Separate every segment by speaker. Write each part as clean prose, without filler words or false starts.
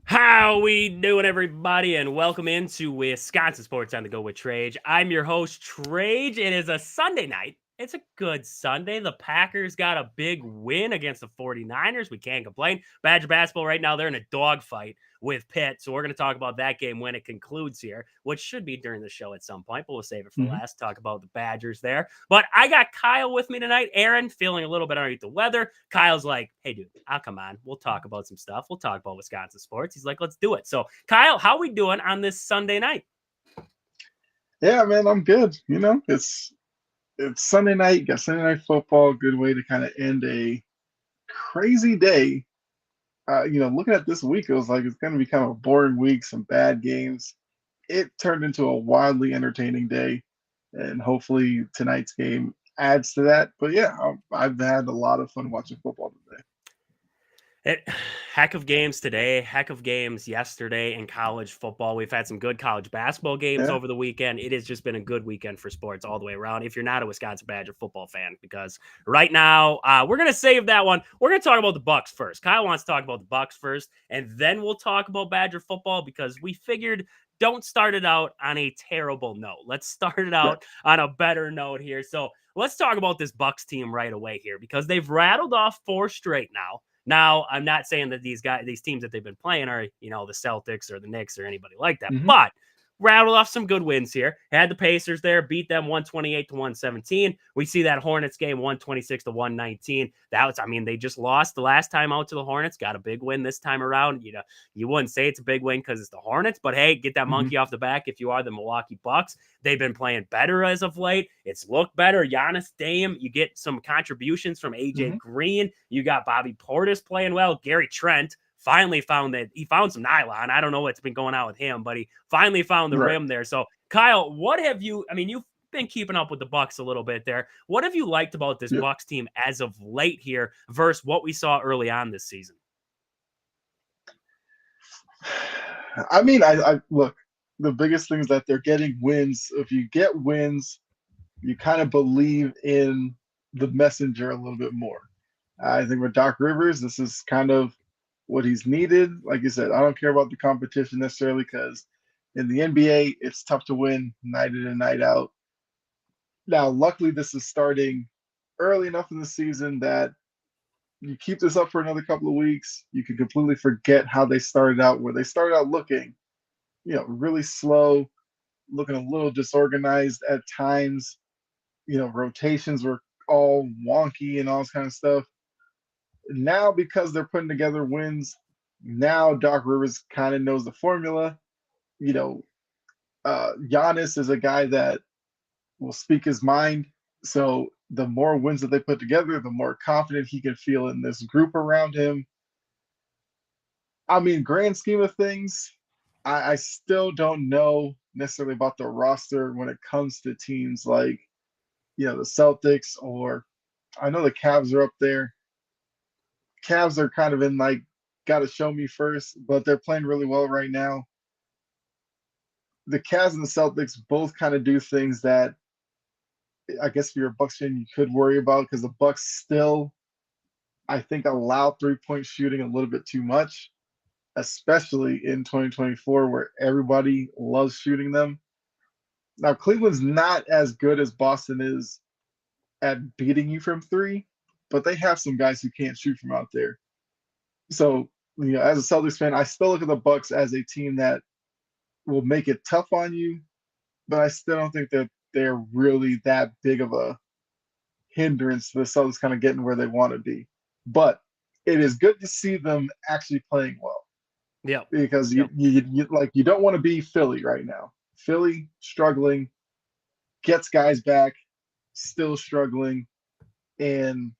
Speaker 1: How we doing, everybody, and welcome into Wisconsin Sports on the Go with Trage. I'm your host, Trage. It is a Sunday night. It's a good Sunday. The Packers got a big win against the 49ers. We can't complain. Badger basketball right now, they're in a dogfight with Pitt. So we're going to talk about that game when it concludes here, which should be during the show at some point, but we'll save it for last. Talk about the Badgers there. But I got Kyle with me tonight. Aaron feeling a little bit underneath the weather. Kyle's like, hey, dude, I'll come on. We'll talk about some stuff. We'll talk about Wisconsin sports. He's like, let's do it. So, Kyle, how we doing on this Sunday night?
Speaker 2: Yeah, man, I'm good. It's Sunday night, got Sunday night football, good way to kind of end a crazy day. Looking at this week, it was like it's going to be kind of a boring week, some bad games. It turned into a wildly entertaining day, and hopefully tonight's game adds to that. But yeah, I've had a lot of fun watching football today.
Speaker 1: Heck of games today, heck of games yesterday in college football. We've had some good college basketball games over the weekend. It has just been a good weekend for sports all the way around if you're not a Wisconsin Badger football fan, because right now we're going to save that one. We're going to talk about the Bucks first. Kyle wants to talk about the Bucks first, and then we'll talk about Badger football because we figured don't start it out on a terrible note. Let's start it out on a better note here. So let's talk about this Bucks team right away here because they've rattled off 4 straight now. Now, I'm not saying that these teams that they've been playing are, the Celtics or the Knicks or anybody like that, but rattled off some good wins here. Had the Pacers there, beat them 128-117. We see that Hornets game 126-119. They just lost the last time out to the Hornets, got a big win this time around. You wouldn't say it's a big win because it's the Hornets, but hey, get that monkey off the back if you are the Milwaukee Bucks. They've been playing better as of late. It's looked better. Giannis, Dame, you get some contributions from AJ Green. You got Bobby Portis playing well. Gary Trent finally found some nylon. I don't know what's been going on with him, but he finally found the rim there. So, Kyle, what have you – you've been keeping up with the Bucks a little bit there. What have you liked about this Bucks team as of late here versus what we saw early on this season?
Speaker 2: I look, the biggest thing is that they're getting wins. If you get wins, you kind of believe in the messenger a little bit more. I think with Doc Rivers, this is kind of what he's needed. Like you said, I don't care about the competition necessarily because in the NBA, it's tough to win night in and night out. Now, luckily, this is starting early enough in the season that you keep this up for another couple of weeks, you can completely forget how they started out, where they started out looking, really slow, looking a little disorganized at times. Rotations were all wonky and all this kind of stuff. Now, because they're putting together wins, now Doc Rivers kind of knows the formula. Giannis is a guy that will speak his mind. So the more wins that they put together, the more confident he can feel in this group around him. Grand scheme of things, I still don't know necessarily about the roster when it comes to teams like, the Celtics, or I know the Cavs are up there. Cavs are kind of in got to show me first, but they're playing really well right now. The Cavs and the Celtics both kind of do things that I guess if you're a Bucks fan, you could worry about because the Bucks still, I think, allow 3-point shooting a little bit too much, especially in 2024 where everybody loves shooting them. Now, Cleveland's not as good as Boston is at beating you from 3, but they have some guys who can't shoot from out there. So, as a Celtics fan, I still look at the Bucks as a team that will make it tough on you, but I still don't think that they're really that big of a hindrance to the Celtics kind of getting where they want to be. But it is good to see them actually playing well.
Speaker 1: Yeah.
Speaker 2: Because you don't want to be Philly right now. Philly struggling, gets guys back, still struggling, and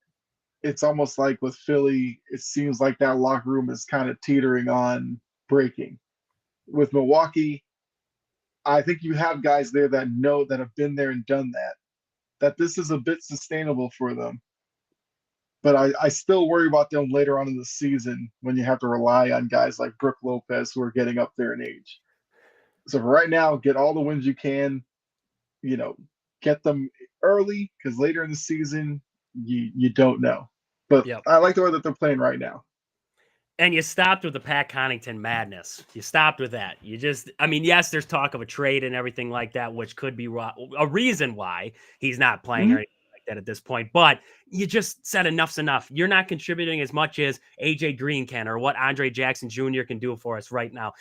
Speaker 2: it's almost like with Philly, it seems like that locker room is kind of teetering on breaking. With Milwaukee, I think you have guys there that know that have been there and done that, that this is a bit sustainable for them. But I still worry about them later on in the season when you have to rely on guys like Brooke Lopez who are getting up there in age. So for right now, get all the wins you can, you know, get them early because later in the season, you don't know. But
Speaker 1: Yep.
Speaker 2: I like the way that they're playing right now.
Speaker 1: And you stopped with the Pat Connaughton madness. You stopped with that. You just, I mean, yes, there's talk of a trade and everything like that, which could be a reason why he's not playing or
Speaker 2: Mm-hmm.
Speaker 1: anything like that at this point. But you just said enough's enough. You're not contributing as much as AJ Green can or what Andre Jackson Jr. can do for us right now.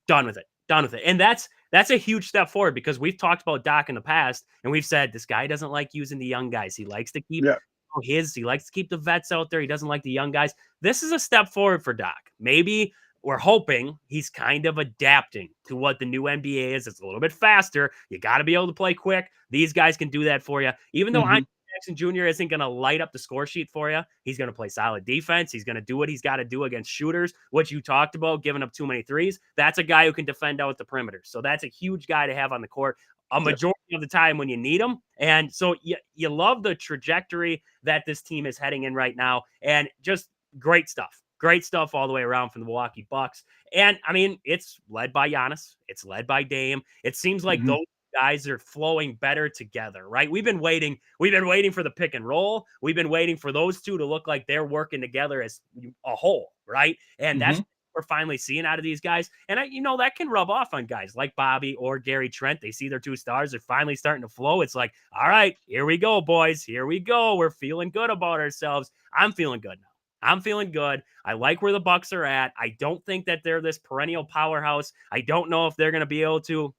Speaker 1: Done with it. Done with it. And that's a huge step forward because we've talked about Doc in the past and we've said this guy doesn't like using the young guys. He likes to keep
Speaker 2: Yeah.
Speaker 1: he likes to keep the vets out there. He doesn't like the young guys. This is a step forward for Doc. Maybe we're hoping he's kind of adapting to what the new NBA is. It's a little bit faster. You got to be able to play quick. These guys can do that for you. Even though
Speaker 2: Mm-hmm.
Speaker 1: Jackson Jr. isn't going to light up the score sheet for you, he's going to play solid defense. He's going to do what he's got to do against shooters, what you talked about, giving up too many threes. That's a guy who can defend out the perimeter. So that's a huge guy to have on the court a majority of the time when you need them. And so you love the trajectory that this team is heading in right now. And just great stuff. Great stuff all the way around from the Milwaukee Bucks. And I mean, it's led by Giannis. It's led by Dame. It seems like
Speaker 2: Mm-hmm.
Speaker 1: those guys are flowing better together, right? We've been waiting for the pick and roll. We've been waiting for those two to look like they're working together as a whole, right? And that's
Speaker 2: Mm-hmm.
Speaker 1: we're finally seeing out of these guys. And that can rub off on guys like Bobby or Gary Trent. They see their two stars. They're finally starting to flow. It's like, all right, here we go, boys. Here we go. We're feeling good about ourselves. I'm feeling good now. I'm feeling good. I like where the Bucks are at. I don't think that they're this perennial powerhouse. I don't know if they're going to be able to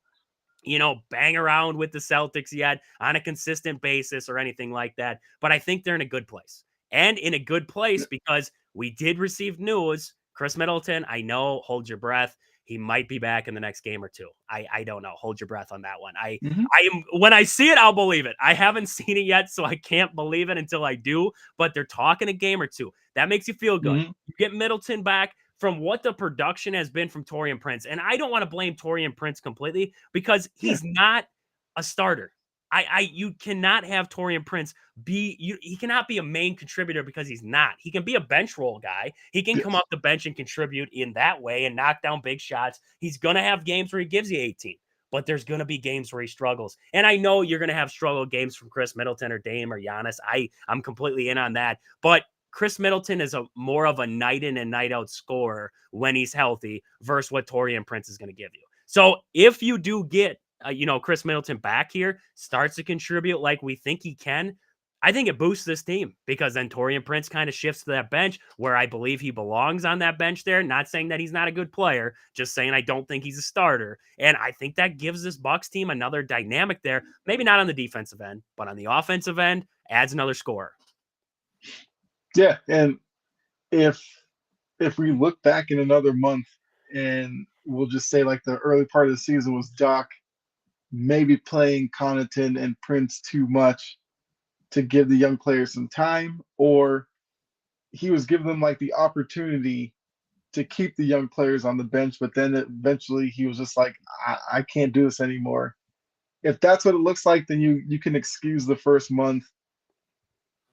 Speaker 1: bang around with the Celtics yet on a consistent basis or anything like that. But I think they're in a good place. And in a good place because we did receive news. Chris Middleton, I know, hold your breath. He might be back in the next game or two. I don't know. Hold your breath on that one.
Speaker 2: Mm-hmm.
Speaker 1: I am when I see it, I'll believe it. I haven't seen it yet, so I can't believe it until I do. But they're talking a game or two. That makes you feel good.
Speaker 2: Mm-hmm.
Speaker 1: You get Middleton back from what the production has been from Taurean Prince. And I don't want to blame Taurean Prince completely because he's not a starter. You cannot have Taurean Prince he cannot be a main contributor because he's not. He can be a bench role guy. He can come
Speaker 2: Yes.
Speaker 1: off the bench and contribute in that way and knock down big shots. He's going to have games where he gives you 18, but there's going to be games where he struggles. And I know you're going to have struggle games from Chris Middleton or Dame or Giannis. I'm completely in on that. But Chris Middleton is more of a night in and night out scorer when he's healthy versus what Taurean Prince is going to give you. So if you do get Chris Middleton back here, starts to contribute like we think he can, I think it boosts this team because then Taurean Prince kind of shifts to that bench where I believe he belongs on that bench there. Not saying that he's not a good player, just saying I don't think he's a starter. And I think that gives this Bucks team another dynamic there. Maybe not on the defensive end, but on the offensive end, adds another scorer.
Speaker 2: Yeah, and if we look back in another month and we'll just say like the early part of the season was Doc maybe playing Connaughton and Prince too much to give the young players some time, or he was giving them like the opportunity to keep the young players on the bench, but then eventually he was just like, I can't do this anymore. If that's what it looks like, then you can excuse the first month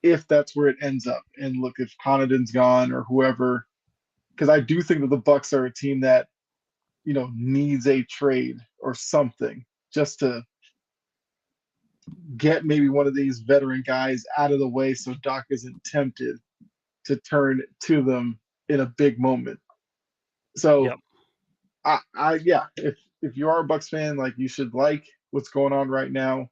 Speaker 2: if that's where it ends up. And look, if Connaughton's gone or whoever, because I do think that the Bucks are a team that needs a trade or something just to get maybe one of these veteran guys out of the way so Doc isn't tempted to turn to them in a big moment. So
Speaker 1: Yep.
Speaker 2: yeah, if you are a Bucks fan, like you should like what's going on right now.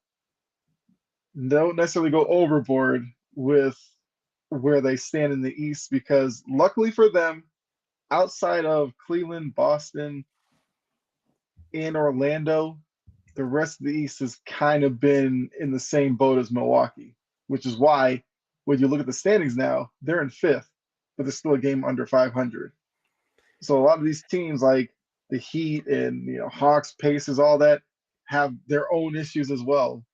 Speaker 2: Don't necessarily go overboard with where they stand in the East because luckily for them, outside of Cleveland, Boston, and Orlando, the rest of the East has kind of been in the same boat as Milwaukee, which is why when you look at the standings now, they're in fifth, but they're still a game under 500. So a lot of these teams like the Heat and Hawks, Pacers, all that have their own issues as well.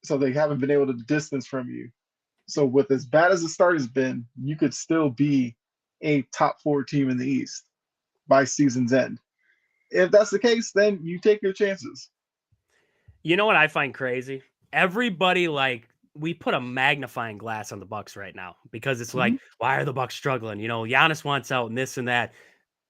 Speaker 2: So they haven't been able to distance from you. So with as bad as the start has been, you could still be a top four team in the East by season's end. If that's the case, then you take your chances.
Speaker 1: You know what I find crazy? Everybody like we put a magnifying glass on the Bucks right now because it's
Speaker 2: Mhm.
Speaker 1: like, why are the Bucks struggling? You know, Giannis wants out and this and that.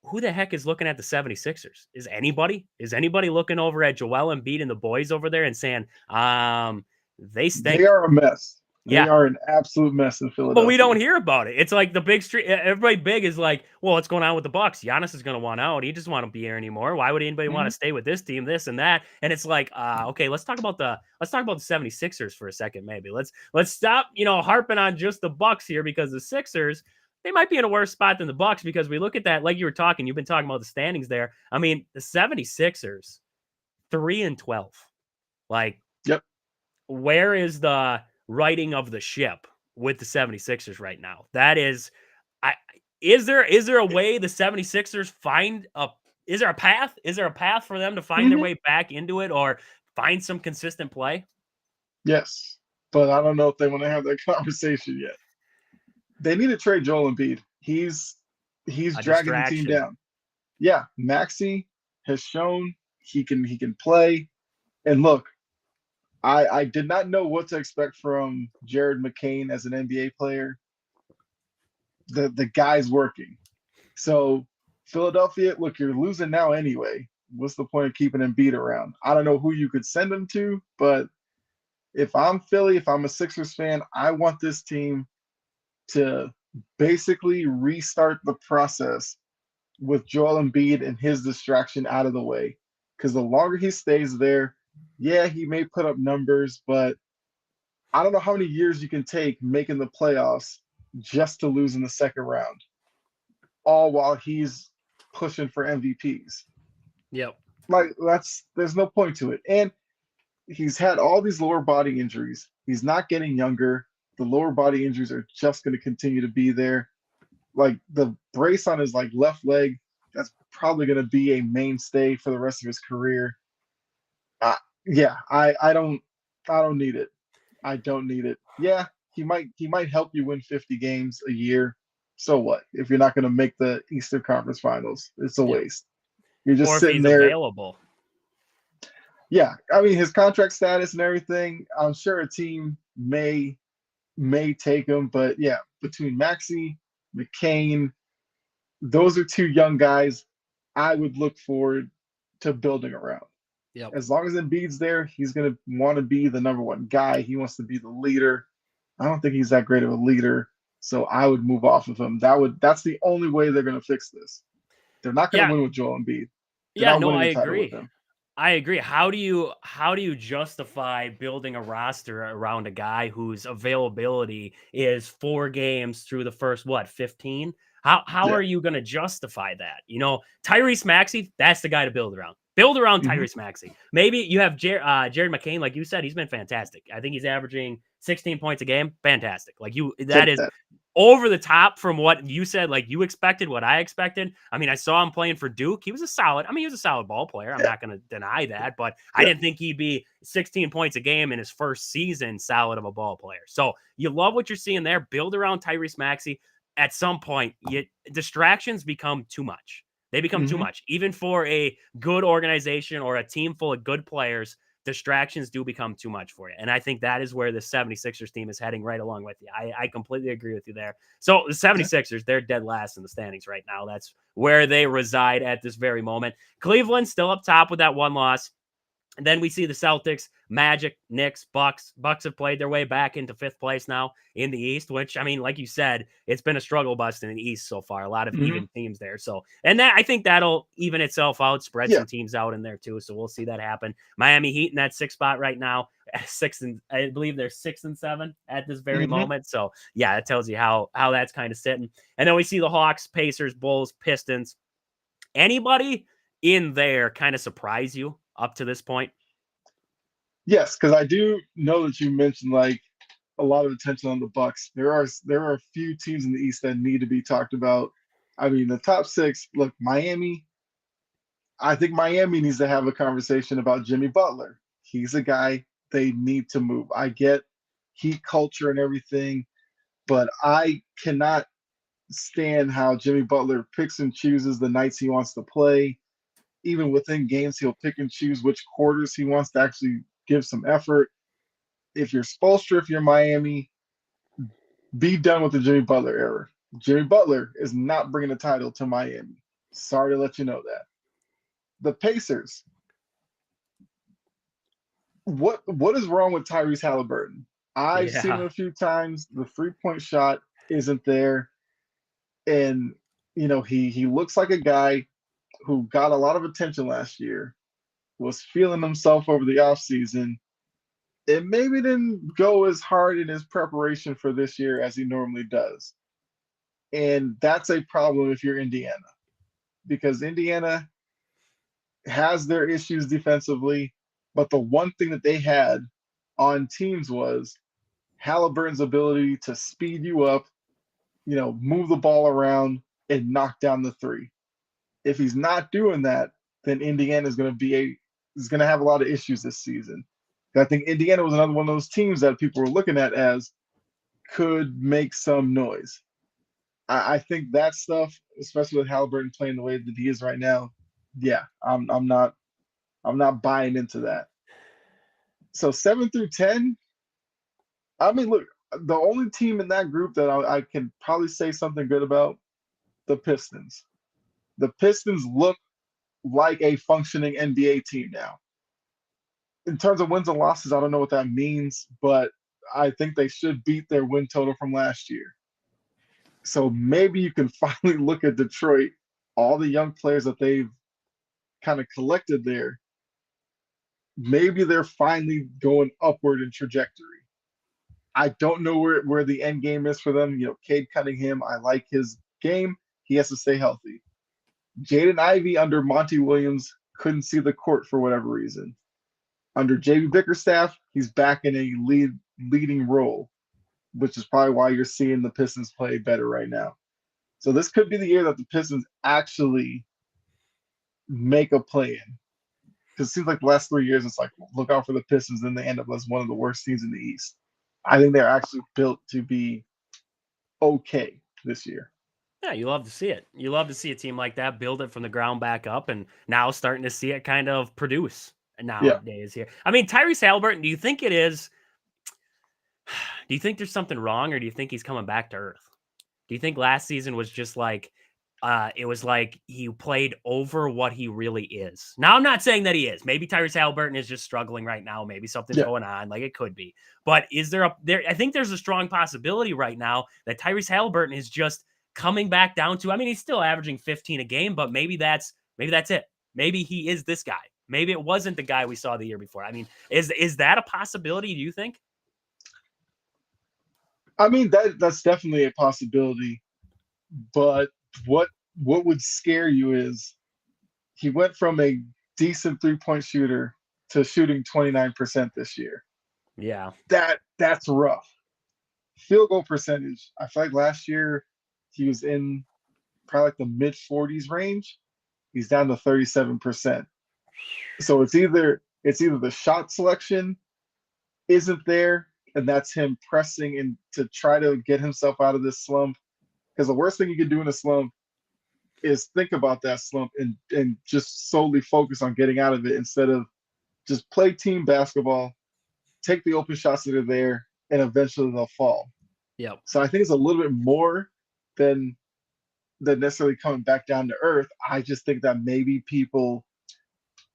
Speaker 1: Who the heck is looking at the 76ers? Is anybody? Is anybody looking over at Joel Embiid and the boys over there and saying, they
Speaker 2: They
Speaker 1: stink?
Speaker 2: are a mess. They
Speaker 1: Yeah.
Speaker 2: are an absolute mess in
Speaker 1: But we don't
Speaker 2: Philadelphia.
Speaker 1: hear about it. It's like the big street. Everybody big is like, well, what's going on with the Bucks? Giannis is going to want out. He doesn't want to be here anymore. Why would anybody want
Speaker 2: Mhm.
Speaker 1: to stay with this team? This and that. And it's like, okay, let's talk about the 76ers for a second. Maybe let's stop, harping on just the Bucks here because the Sixers, they might be in a worse spot than the Bucks because we look at that, like you've been talking about the standings there. I mean, the 76ers, 3-12. Like,
Speaker 2: Yep.
Speaker 1: where is the righting of the ship with the 76ers right now? That is, I is there a way the 76ers find a is there a path? Is there a path for them to find their
Speaker 2: Mhm.
Speaker 1: way back into it or find some consistent play?
Speaker 2: Yes. But I don't know if they want to have that conversation yet. They need to trade Joel Embiid. He's
Speaker 1: A
Speaker 2: dragging the team
Speaker 1: distraction.
Speaker 2: down. Yeah, Maxi has shown he can play. And look, I did not know what to expect from Jared McCain as an NBA player. The guy's working. So Philadelphia, look, you're losing now anyway. What's the point of keeping Embiid around? I don't know who you could send him to, but if I'm Philly, if I'm a Sixers fan, I want this team to basically restart the process with Joel Embiid and his distraction out of the way. Because the longer he stays there, yeah, he may put up numbers, but I don't know how many years you can take making the playoffs just to lose in the second round, all while he's pushing for MVPs.
Speaker 1: Yep.
Speaker 2: Like there's no point to it. And he's had all these lower body injuries. He's not getting younger. The lower body injuries are just going to continue to be there. Like the brace on his left leg, that's probably going to be a mainstay for the rest of his career. Uh, yeah, I don't need it. I don't need it. Yeah, he might help you win 50 games a year. So what? If you're not going to make the Eastern Conference Finals, it's a
Speaker 1: Yep.
Speaker 2: waste. You're just
Speaker 1: Or if
Speaker 2: sitting
Speaker 1: he's
Speaker 2: there.
Speaker 1: available.
Speaker 2: Yeah, I mean his contract status and everything. I'm sure a team may take him, but yeah, between Maxi, McCain, those are two young guys I would look forward to building around.
Speaker 1: Yep.
Speaker 2: As long as Embiid's there, he's going to want to be the number one guy. He wants to be the leader. I don't think he's that great of a leader, so I would move off of him. That's the only way they're going to fix this. They're not going to
Speaker 1: Yeah.
Speaker 2: win with Joel Embiid. They're
Speaker 1: Yeah,
Speaker 2: not
Speaker 1: no,
Speaker 2: winning
Speaker 1: I
Speaker 2: a title with
Speaker 1: agree.
Speaker 2: him.
Speaker 1: I agree. How do you justify building a roster around a guy whose availability is 4 games through the first 15? How
Speaker 2: Yeah.
Speaker 1: are you going to justify that? Tyrese Maxey, that's the guy to build around. Build around
Speaker 2: Hmm.
Speaker 1: Tyrese Maxey. Maybe you have Jared McCain, like you said, he's been fantastic. I think he's averaging 16 points a game. Fantastic. That
Speaker 2: Take
Speaker 1: is
Speaker 2: that.
Speaker 1: over the top from what you said, like you expected, what I expected. I mean, I saw him playing for Duke. He was a solid ball player. I'm
Speaker 2: Yeah.
Speaker 1: not going to deny that, but I
Speaker 2: Yeah.
Speaker 1: didn't think he'd be 16 points a game in his first season solid of a ball player. So you love what you're seeing there. Build around Tyrese Maxey. At some point, distractions become too much. They become too
Speaker 2: Hmm.
Speaker 1: much. Even for a good organization or a team full of good players, distractions do become too much for you. And I think that is where the 76ers team is heading right along with you. I completely agree with you there. So the 76ers, they're dead last in the standings right now. That's where they reside at this very moment. Cleveland still up top with that one loss. And then we see the Celtics, Magic, Knicks, Bucks. Bucks have played their way back into fifth place now in the East, which, I mean, like you said, it's been a struggle bust in the East so far. A lot of
Speaker 2: Hmm.
Speaker 1: even teams there. So, and that I think that'll even itself out, spread
Speaker 2: Yeah.
Speaker 1: some teams out in there too. So we'll see that happen. Miami Heat in that sixth spot right now, I believe they're 6-7 at this very
Speaker 2: Hmm.
Speaker 1: moment. So yeah, that tells you how that's kind of sitting. And then we see the Hawks, Pacers, Bulls, Pistons. Anybody in there kind of surprise you up to this point?
Speaker 2: Yes, because I do know that you mentioned a lot of attention on the Bucks. There are a few teams in the East that need to be talked about. I mean, the top six. Look, Miami. I think Miami needs to have a conversation about Jimmy Butler. He's a guy they need to move. I get Heat culture and everything, but I cannot stand how Jimmy Butler picks and chooses the nights he wants to play. Even within games, he'll pick and choose which quarters he wants to actually give some effort. If you're Spoelstra, if you're Miami, be done with the Jimmy Butler era. Jimmy Butler is not bringing a title to Miami. Sorry to let you know that. The Pacers. What is wrong with Tyrese Halliburton? I've seen him
Speaker 1: Yeah.
Speaker 2: a few times. The 3-point shot isn't there, and he looks like a guy who got a lot of attention last year, was feeling himself over the offseason, and maybe didn't go as hard in his preparation for this year as he normally does. And that's a problem if you're Indiana, because Indiana has their issues defensively, but the one thing that they had on teams was Halliburton's ability to speed you up, move the ball around and knock down the three. If he's not doing that, then Indiana is going to have a lot of issues this season. I think Indiana was another one of those teams that people were looking at as could make some noise. I think that stuff, especially with Halliburton playing the way that he is right now, yeah, I'm not buying into that. So 7 through 10, I mean, look, the only team in that group that I can probably say something good about, the Pistons. The Pistons look like a functioning NBA team now. In terms of wins and losses, I don't know what that means, but I think they should beat their win total from last year. So maybe you can finally look at Detroit, all the young players that they've kind of collected there. Maybe they're finally going upward in trajectory. I don't know where the end game is for them. Cade Cunningham, I like his game. He has to stay healthy. Jaden Ivey under Monty Williams couldn't see the court for whatever reason. Under JB Bickerstaff, he's back in a leading role, which is probably why you're seeing the Pistons play better right now. So this could be the year that the Pistons actually make a play in. Because it seems like the last 3 years, it's like, look out for the Pistons, then they end up as one of the worst teams in the East. I think they're actually built to be okay this year.
Speaker 1: Yeah, you love to see it. You love to see a team like that build it from the ground back up, and now starting to see it kind of produce
Speaker 2: Yeah.
Speaker 1: nowadays here. I mean, Tyrese Halliburton, do you think it is? Do you think there's something wrong, or do you think he's coming back to earth? Do you think last season was just like it was like he played over what he really is? Now, I'm not saying that he is. Maybe Tyrese Halliburton is just struggling right now. Maybe something's
Speaker 2: Yeah.
Speaker 1: going on. Like it could be. But is there I think there's a strong possibility right now that Tyrese Halliburton is just coming back down to, I mean, he's still averaging 15 a game, but maybe that's it. Maybe he is this guy. Maybe it wasn't the guy we saw the year before. I mean, is that a possibility, do you think?
Speaker 2: I mean, that's definitely a possibility. But what would scare you is he went from a decent 3-point shooter to shooting 29% this year.
Speaker 1: Yeah.
Speaker 2: That's rough. Field goal percentage, I feel like last year he was in probably like the mid 40s range. He's down to 37%. So it's either the shot selection isn't there, and that's him pressing and to try to get himself out of this slump. Because the worst thing you can do in a slump is think about that slump and just solely focus on getting out of it instead of just play team basketball, take the open shots that are there, and eventually they'll fall.
Speaker 1: Yep.
Speaker 2: So I think it's a little bit more than necessarily coming back down to earth. I just think that maybe people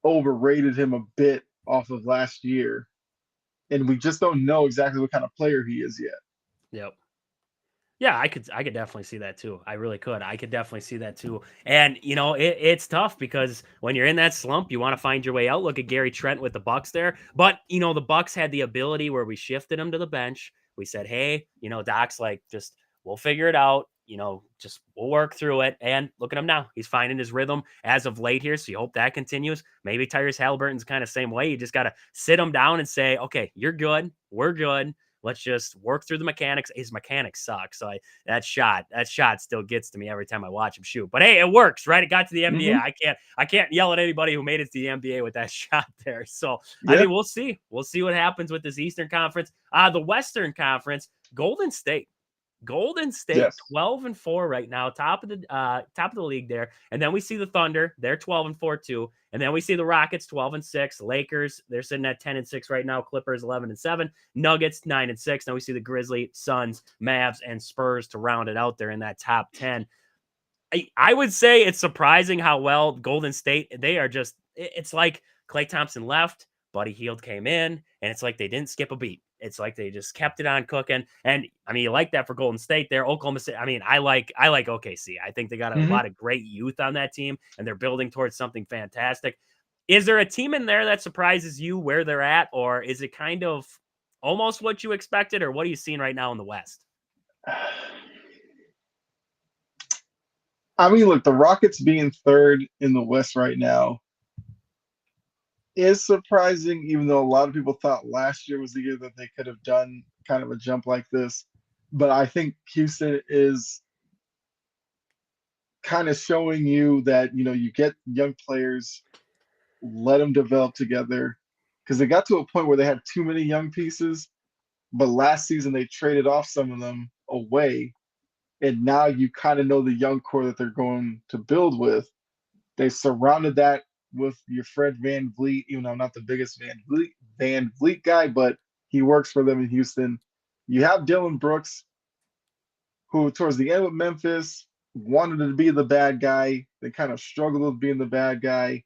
Speaker 2: overrated him a bit off of last year, and we just don't know exactly what kind of player he is yet.
Speaker 1: Yep. Yeah, I could definitely see that too. I really could. I could definitely see that too. And it's tough because when you're in that slump, you want to find your way out. Look at Gary Trent with the Bucks there. But the Bucks had the ability where we shifted him to the bench. We said, hey, Doc's like, just we'll figure it out. Just we'll work through it. And look at him now. He's finding his rhythm as of late here. So you hope that continues. Maybe Tyrese Halliburton's kind of same way. You just gotta sit him down and say, okay, you're good. We're good. Let's just work through the mechanics. His mechanics suck. So that shot still gets to me every time I watch him shoot. But hey, it works, right? It got to the NBA.
Speaker 2: Mm-hmm.
Speaker 1: I can't yell at anybody who made it to the NBA with that shot there. So
Speaker 2: Yeah.
Speaker 1: I mean, we'll see. We'll see what happens with this Eastern Conference. The Western Conference, Golden State. Golden State
Speaker 2: Yes.
Speaker 1: 12-4 right now, top of the league there. And then we see the Thunder, they're 12-4 too. And then we see the Rockets 12-6, Lakers, they're sitting at 10-6 right now, Clippers 11-7, Nuggets 9-6. Now we see the Grizzlies, Suns, Mavs, and Spurs to round it out there in that top 10. I would say it's surprising how well Golden State, they are just, it's like Klay Thompson left, Buddy Hield came in, and it's like they didn't skip a beat. It's like they just kept it on cooking. And I mean, you like that for Golden State there. Oklahoma City, I mean, I like OKC. I think they got a
Speaker 2: Hmm.
Speaker 1: lot of great youth on that team, and they're building towards something fantastic. Is there a team in there that surprises you where they're at, or is it kind of almost what you expected, or what are you seeing right now in the West?
Speaker 2: I mean, look, the Rockets being third in the West right now is surprising, even though a lot of people thought last year was the year that they could have done kind of a jump like this. But I think Houston is kind of showing you that, you get young players, let them develop together. Because they got to a point where they had too many young pieces, but last season they traded off some of them away. And now you kind of know the young core that they're going to build with. They surrounded that with your Fred Van Vliet, even though I'm not the biggest Van Vliet guy, but he works for them in Houston. You have Dylan Brooks, who towards the end with Memphis wanted to be the bad guy. They kind of struggled with being the bad guy.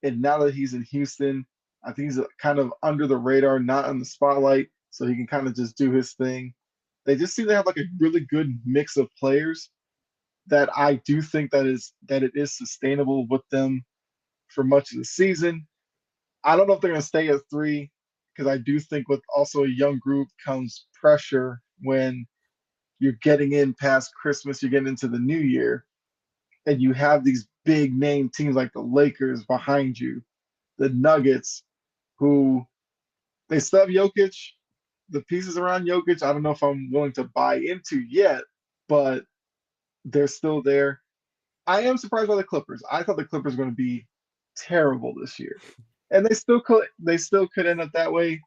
Speaker 2: And now that he's in Houston, I think he's kind of under the radar, not in the spotlight, so he can kind of just do his thing. They just seem to have like a really good mix of players that I do think that it is sustainable with them for much of the season. I don't know if they're going to stay at three because I do think with also a young group comes pressure when you're getting in past Christmas, you're getting into the new year, and you have these big name teams like the Lakers behind you, the Nuggets, who they still have Jokic. The pieces around Jokic, I don't know if I'm willing to buy into yet, but they're still there. I am surprised by the Clippers. I thought the Clippers were going to be terrible this year, and they still could end up that way.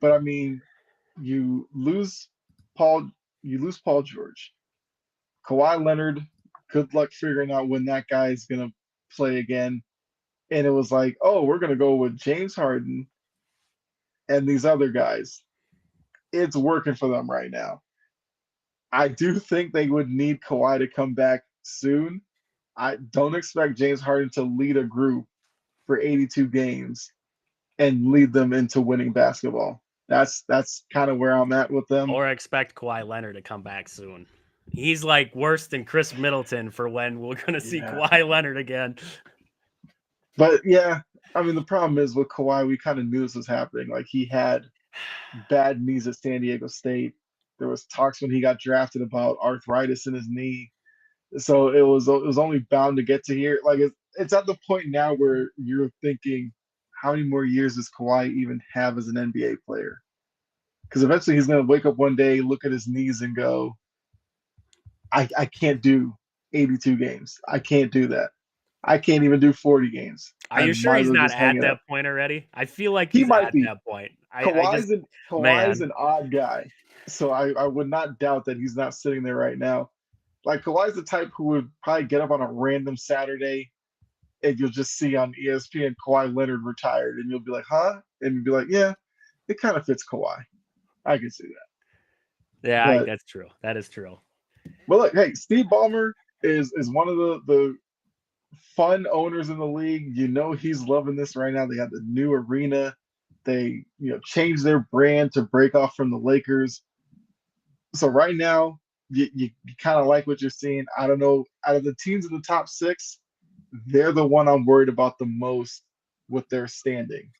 Speaker 2: But I mean, you lose Paul, you lose Paul George, Kawhi Leonard. Good luck figuring out when that guy is going to play again. And it was like, oh, we're going to go with James Harden and these other guys. It's working for them right now. I do think they would need Kawhi to come back soon. I don't expect James Harden to lead a group for 82 games and lead them into winning basketball. That's kind of where I'm at with them.
Speaker 1: Or expect Kawhi Leonard to come back soon. He's like worse than Chris Middleton for when we're going to see
Speaker 2: Yeah.
Speaker 1: Kawhi Leonard again.
Speaker 2: But yeah, I mean the problem is with Kawhi, we kind of knew this was happening. Like he had bad knees at San Diego State. There was talks when he got drafted about arthritis in his knee. So it was only bound to get to here. Like it's at the point now where you're thinking, how many more years does Kawhi even have as an NBA player? Because eventually he's going to wake up one day, look at his knees, and go, I can't do 82 games. I can't do that. I can't even do 40 games.
Speaker 1: Are
Speaker 2: I
Speaker 1: you sure
Speaker 2: might as
Speaker 1: he's
Speaker 2: well
Speaker 1: not
Speaker 2: just hang
Speaker 1: at
Speaker 2: it
Speaker 1: that
Speaker 2: up.
Speaker 1: point already? I feel like
Speaker 2: He
Speaker 1: he's
Speaker 2: might
Speaker 1: at
Speaker 2: be.
Speaker 1: that point. I just,
Speaker 2: Kawhi's
Speaker 1: man,
Speaker 2: an odd guy, so I would not doubt that he's not sitting there right now. Like Kawhi's the type who would probably get up on a random Saturday and you'll just see on ESPN Kawhi Leonard retired, and you'll be like, huh? And you'll be like, yeah, it kind of fits Kawhi. I can see that.
Speaker 1: yeah,
Speaker 2: But
Speaker 1: that's true. That is true.
Speaker 2: look, hey, Steve Ballmer is one of the fun owners in the league. You know he's loving this right now. They have the new arena. They changed their brand to break off from the Lakers. So right now, you kind of like what you're seeing. I don't know. Out of the teams in the top six, they're the one I'm worried about the most with their standing.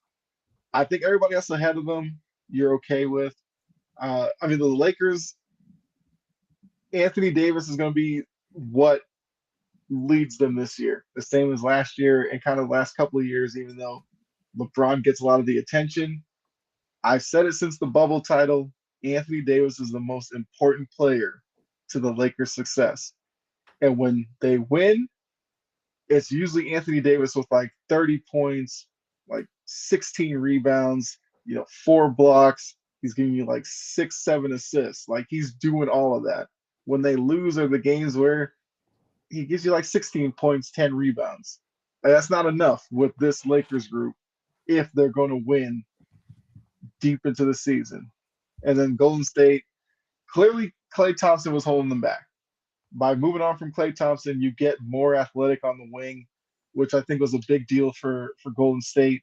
Speaker 2: I think everybody else ahead of them, you're okay with. I mean, the Lakers, Anthony Davis is going to be what leads them this year, the same as last year and kind of the last couple of years, even though LeBron gets a lot of the attention. I've said it since the bubble title. Anthony Davis is the most important player to the Lakers' success. And when they win, it's usually Anthony Davis with like 30 points, like 16 rebounds, 4 blocks. He's giving you like 6, 7 assists. Like he's doing all of that. when they lose are the games where he gives you like 16 points, 10 rebounds. And that's not enough with this Lakers group if they're going to win deep into the season. And then Golden State, clearly Klay Thompson was holding them back. By moving on from Klay Thompson, you get more athletic on the wing, which I think was a big deal for Golden State.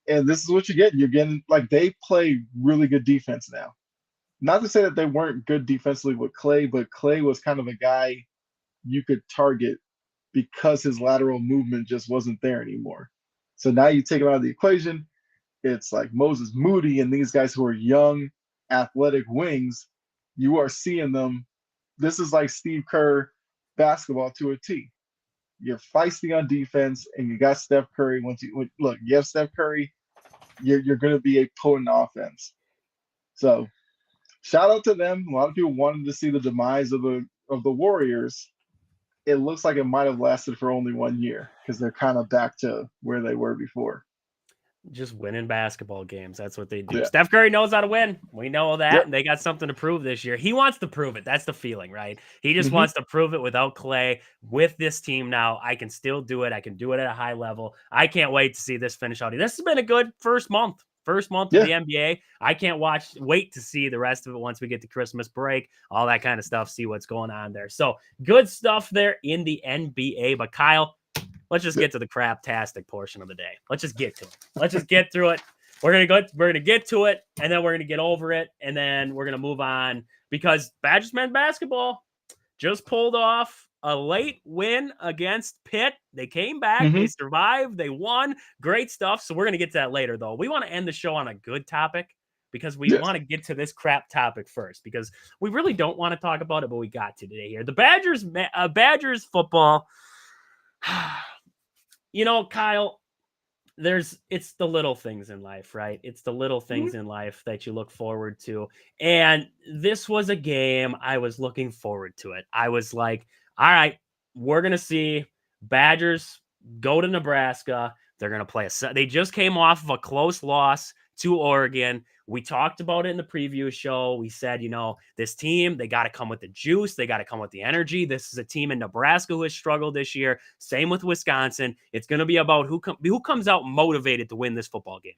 Speaker 2: And this is what you get. You're getting, like, they play really good defense now. Not to say that they weren't good defensively with Klay, but Klay was kind of a guy you could target because his lateral movement just wasn't there anymore. So now you take him out of the equation. It's like Moses Moody and these guys who are young, athletic wings. You are seeing them. This is like Steve Kerr basketball to a T. You're feisty on defense, and you got Steph Curry. Look, you have Steph Curry, you're going to be a potent offense. So, shout out to them. A lot of people wanted to see the demise of the Warriors. It looks like it might have lasted for only 1 year because they're kind of back to where they were before.
Speaker 1: Just winning basketball games. That's what they do.
Speaker 2: Yeah.
Speaker 1: Steph Curry knows how to win. We know that.
Speaker 2: Yep.
Speaker 1: And they got something to prove this year. He wants to prove it. That's the feeling, right? He just wants to prove it without Klay. With this team now, I can still do it. I can do it at a high level. I can't wait to see this finish out. This has been a good first month of the NBA. I can't wait to see the rest of it once we get to Christmas break, all that kind of stuff, see what's going on there. So good stuff there in the NBA. But Kyle, let's just get to the craptastic portion of the day. Let's just get to it. Let's just get through it. We're gonna get to it, and then we're gonna get over it, and then we're gonna move on because Badgers men's basketball just pulled off a late win against Pitt. They came back, they survived, they won. Great stuff. So we're gonna get to that later, though. We want to end the show on a good topic because we want to get to this crap topic first because we really don't want to talk about it, but we got to today here. The Badgers football. You know, Kyle, it's the little things in life, right? It's the little things in life that you look forward to. And this was a game I was looking forward to it. I was like, all right, we're going to see Badgers go to Nebraska. They're going to play they just came off of a close loss to Oregon. We talked about it in the preview show. We said, this team, they got to come with the juice. They got to come with the energy. This is a team in Nebraska who has struggled this year. Same with Wisconsin. It's going to be about who comes out motivated to win this football game.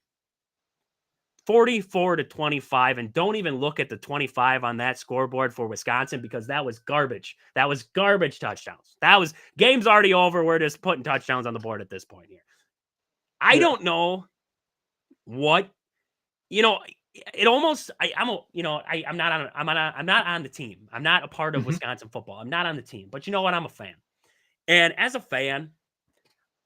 Speaker 1: 44-25, and don't even look at the 25 on that scoreboard for Wisconsin because that was garbage. That was garbage touchdowns. Game's already over. We're just putting touchdowns on the board at this point here. I don't know what, it almost, I'm not on the team. I'm not a part of Wisconsin football. I'm not on the team, but you know what? I'm a fan. And as a fan,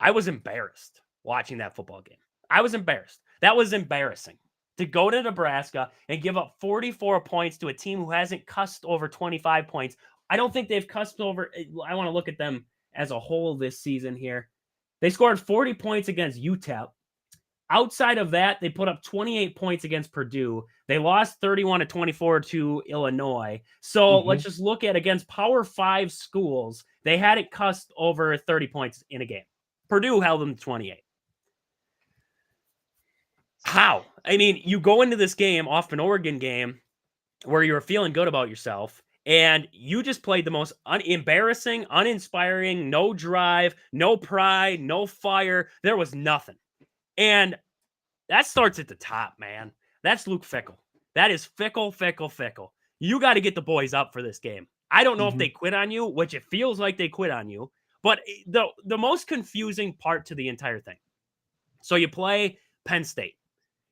Speaker 1: I was embarrassed watching that football game. I was embarrassed. That was embarrassing to go to Nebraska and give up 44 points to a team who hasn't cussed over 25 points. I don't think they've cussed over. I want to look at them as a whole this season here. They scored 40 points against UTEP. Outside of that, they put up 28 points against Purdue. They lost 31-24 to Illinois. So let's just look at against Power 5 schools. They hadn't cussed over 30 points in a game. Purdue held them to 28. How? I mean, you go into this game off an Oregon game where you were feeling good about yourself, and you just played the most embarrassing, uninspiring, no drive, no pride, no fire. There was nothing. And that starts at the top, man. That's Luke Fickell. That is Fickell. You got to get the boys up for this game. I don't know if they quit on you, which it feels like they quit on you, but the most confusing part to the entire thing. So you play Penn State.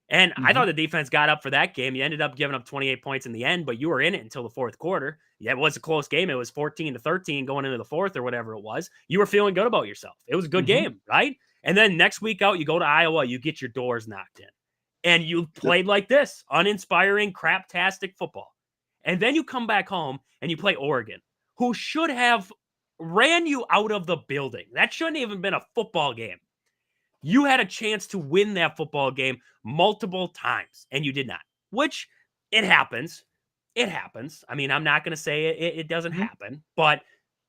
Speaker 1: And I thought the defense got up for that game. You ended up giving up 28 points in the end, but you were in it until the fourth quarter. Yeah, it was a close game. It was 14-13 going into the fourth or whatever it was. You were feeling good about yourself. It was a good game, right? And then next week out, you go to Iowa, you get your doors knocked in. And you played like this, uninspiring, craptastic football. And then you come back home and you play Oregon, who should have ran you out of the building. That shouldn't have even been a football game. You had a chance to win that football game multiple times, and you did not, which it happens. It happens. I mean, I'm not going to say it doesn't happen, but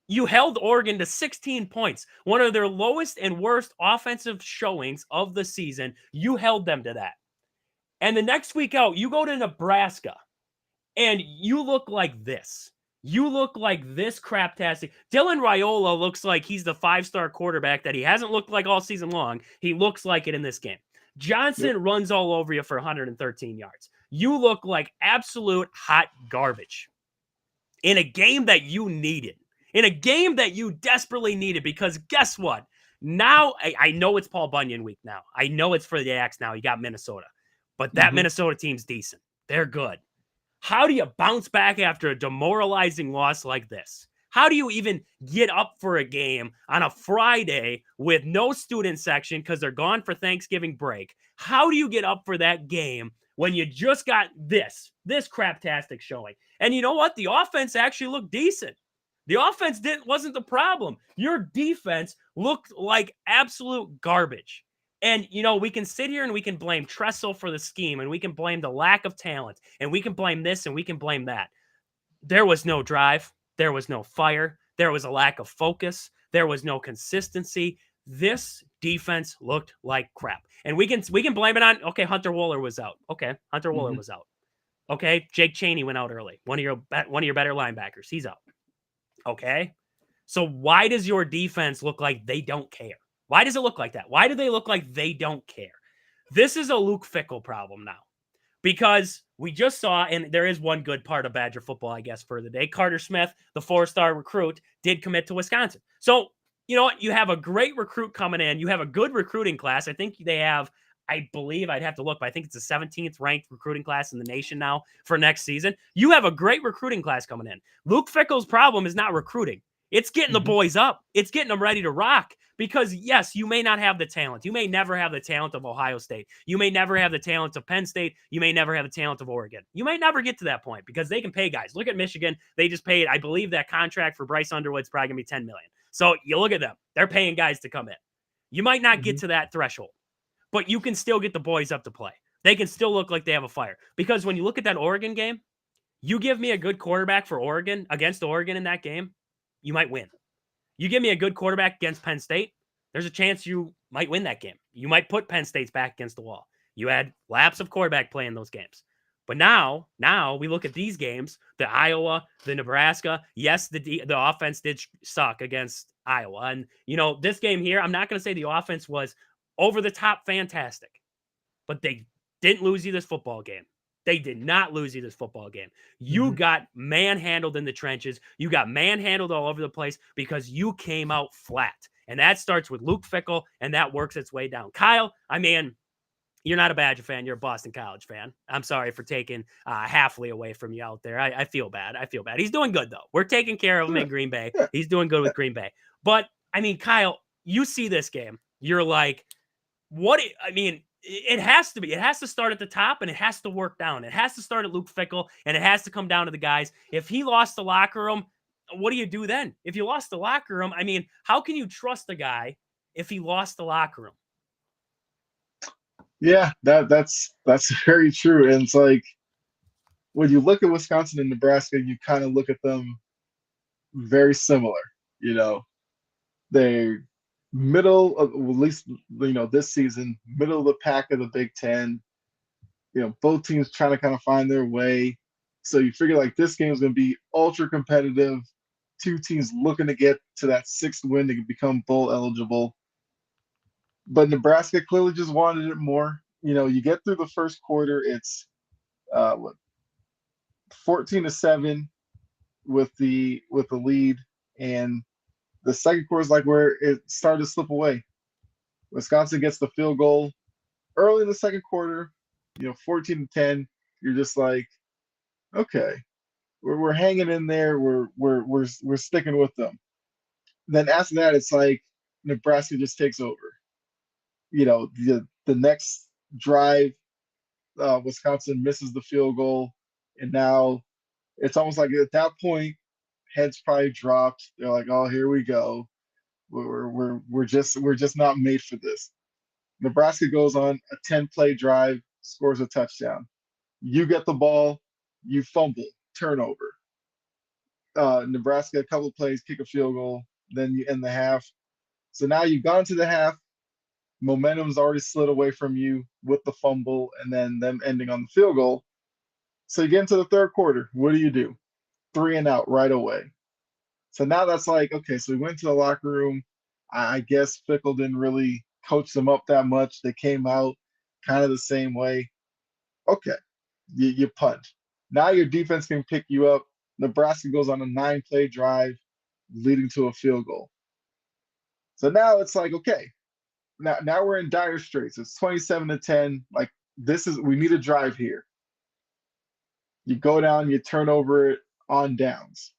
Speaker 1: you held Oregon to 16 points, one of their lowest and worst offensive showings of the season. You held them to that. And the next week out, you go to Nebraska, and you look like this. You look like this craptastic. Dylan Raiola looks like he's the 5-star quarterback that he hasn't looked like all season long. He looks like it in this game.
Speaker 2: Yep.
Speaker 1: Johnson runs all over you for 113 yards. You look like absolute hot garbage in a game that you needed, in a game that you desperately needed, because guess what? Now, I know it's Paul Bunyan week now. I know it's for the Axe now. You got Minnesota, but that
Speaker 2: Mm-hmm.
Speaker 1: Minnesota team's decent. They're good. How do you bounce back after a demoralizing loss like this? How do you even get up for a game on a Friday with no student section because they're gone for Thanksgiving break? How do you get up for that game when you just got this craptastic showing? And you know what? The offense actually looked decent. The offense wasn't the problem. Your defense looked like absolute garbage. And, you know, we can sit here and we can blame Tressel for the scheme, and we can blame the lack of talent, and we can blame this and we can blame that. There was no drive. There was no fire. There was a lack of focus. There was no consistency. This defense looked like crap. And we can blame it on, okay, Hunter Wooler was out. Okay, Hunter Wooler
Speaker 2: Mm-hmm.
Speaker 1: was out. Okay, Jake Chaney went out early. One of your better linebackers. He's out. Okay. So why does your defense look like they don't care? Why does it look like that? Why do they look like they don't care? This is a Luke Fickell problem now, because we just saw, and there is one good part of Badger football, I guess, for the day. Carter Smith, the 4-star recruit, did commit to Wisconsin. So, you know what? You have a great recruit coming in. You have a good recruiting class. I think they have, I believe, I'd have to look, but I think it's the 17th ranked recruiting class in the nation now for next season. You have a great recruiting class coming in. Luke Fickell's problem is not recruiting. It's getting the
Speaker 2: Mm-hmm.
Speaker 1: boys up. It's getting them ready to rock. Because, yes, you may not have the talent. You may never have the talent of Ohio State. You may never have the talent of Penn State. You may never have the talent of Oregon. You may never get to that point because they can pay guys. Look at Michigan. They just paid, I believe that contract for Bryce Underwood's probably going to be $10 million. So you look at them. They're paying guys to come in. You might not get
Speaker 2: Mm-hmm.
Speaker 1: to that threshold, but you can still get the boys up to play. They can still look like they have a fire. Because when you look at that Oregon game, you give me a good quarterback for Oregon, against Oregon in that game, you might win. You give me a good quarterback against Penn State, there's a chance you might win that game. You might put Penn State's back against the wall. You had laps of quarterback play in those games. But now we look at these games, the Iowa, the Nebraska. Yes, the offense did suck against Iowa. And, you know, this game here, I'm not going to say the offense was over the top fantastic, but they didn't lose you this football game. They did not lose you this football game. You
Speaker 2: Mm-hmm.
Speaker 1: got manhandled in the trenches. You got manhandled all over the place because you came out flat. And that starts with Luke Fickell, and that works its way down. Kyle, I mean, you're not a Badger fan. You're a Boston College fan. I'm sorry for taking Halfley away from you out there. I feel bad. I feel bad. He's doing good, though. We're taking care of him
Speaker 2: Yeah.
Speaker 1: in Green Bay.
Speaker 2: Yeah.
Speaker 1: He's doing good with Green Bay. But, I mean, Kyle, you see this game. You're like, it has to be. It has to start at the top, and it has to work down. It has to start at Luke Fickell, and it has to come down to the guys. If he lost the locker room, what do you do then? If you lost the locker room, I mean, how can you trust a guy if he lost the locker room?
Speaker 2: Yeah, that's very true. And it's like when you look at Wisconsin and Nebraska, you kind of look at them very similar. You know, they middle of, well, at least this season, middle of the pack of the Big Ten. You know, both teams trying to kind of find their way. So you figure like this game is going to be ultra competitive. Two teams looking to get to that sixth win to become bowl eligible. But Nebraska clearly just wanted it more. You know, you get through the first quarter, it's 14-7 with the lead, and the second quarter is like where it started to slip away. Wisconsin gets the field goal early in the second quarter, 14-10. You're just like, okay, we're hanging in there. We're sticking with them. Then after that, it's like Nebraska just takes over. The next drive, Wisconsin misses the field goal, and now it's almost like at that point, heads probably dropped. They're like, "Oh, here we go. We're just not made for this." Nebraska goes on a 10-play drive, scores a touchdown. You get the ball, you fumble, turnover. Nebraska a couple of plays, kick a field goal, then you end the half. So now you've gone to the half. Momentum's already slid away from you with the fumble and then them ending on the field goal. So you get into the third quarter. What do? 3 and out right away. So now that's like, okay, so we went to the locker room. I guess Fickell didn't really coach them up that much. They came out kind of the same way. Okay, you punt. Now your defense can pick you up. Nebraska goes on a 9-play drive leading to a field goal. So now it's like, okay, now we're in dire straits. It's 27-10. Like, we need a drive here. You go down, you turn over it on downs.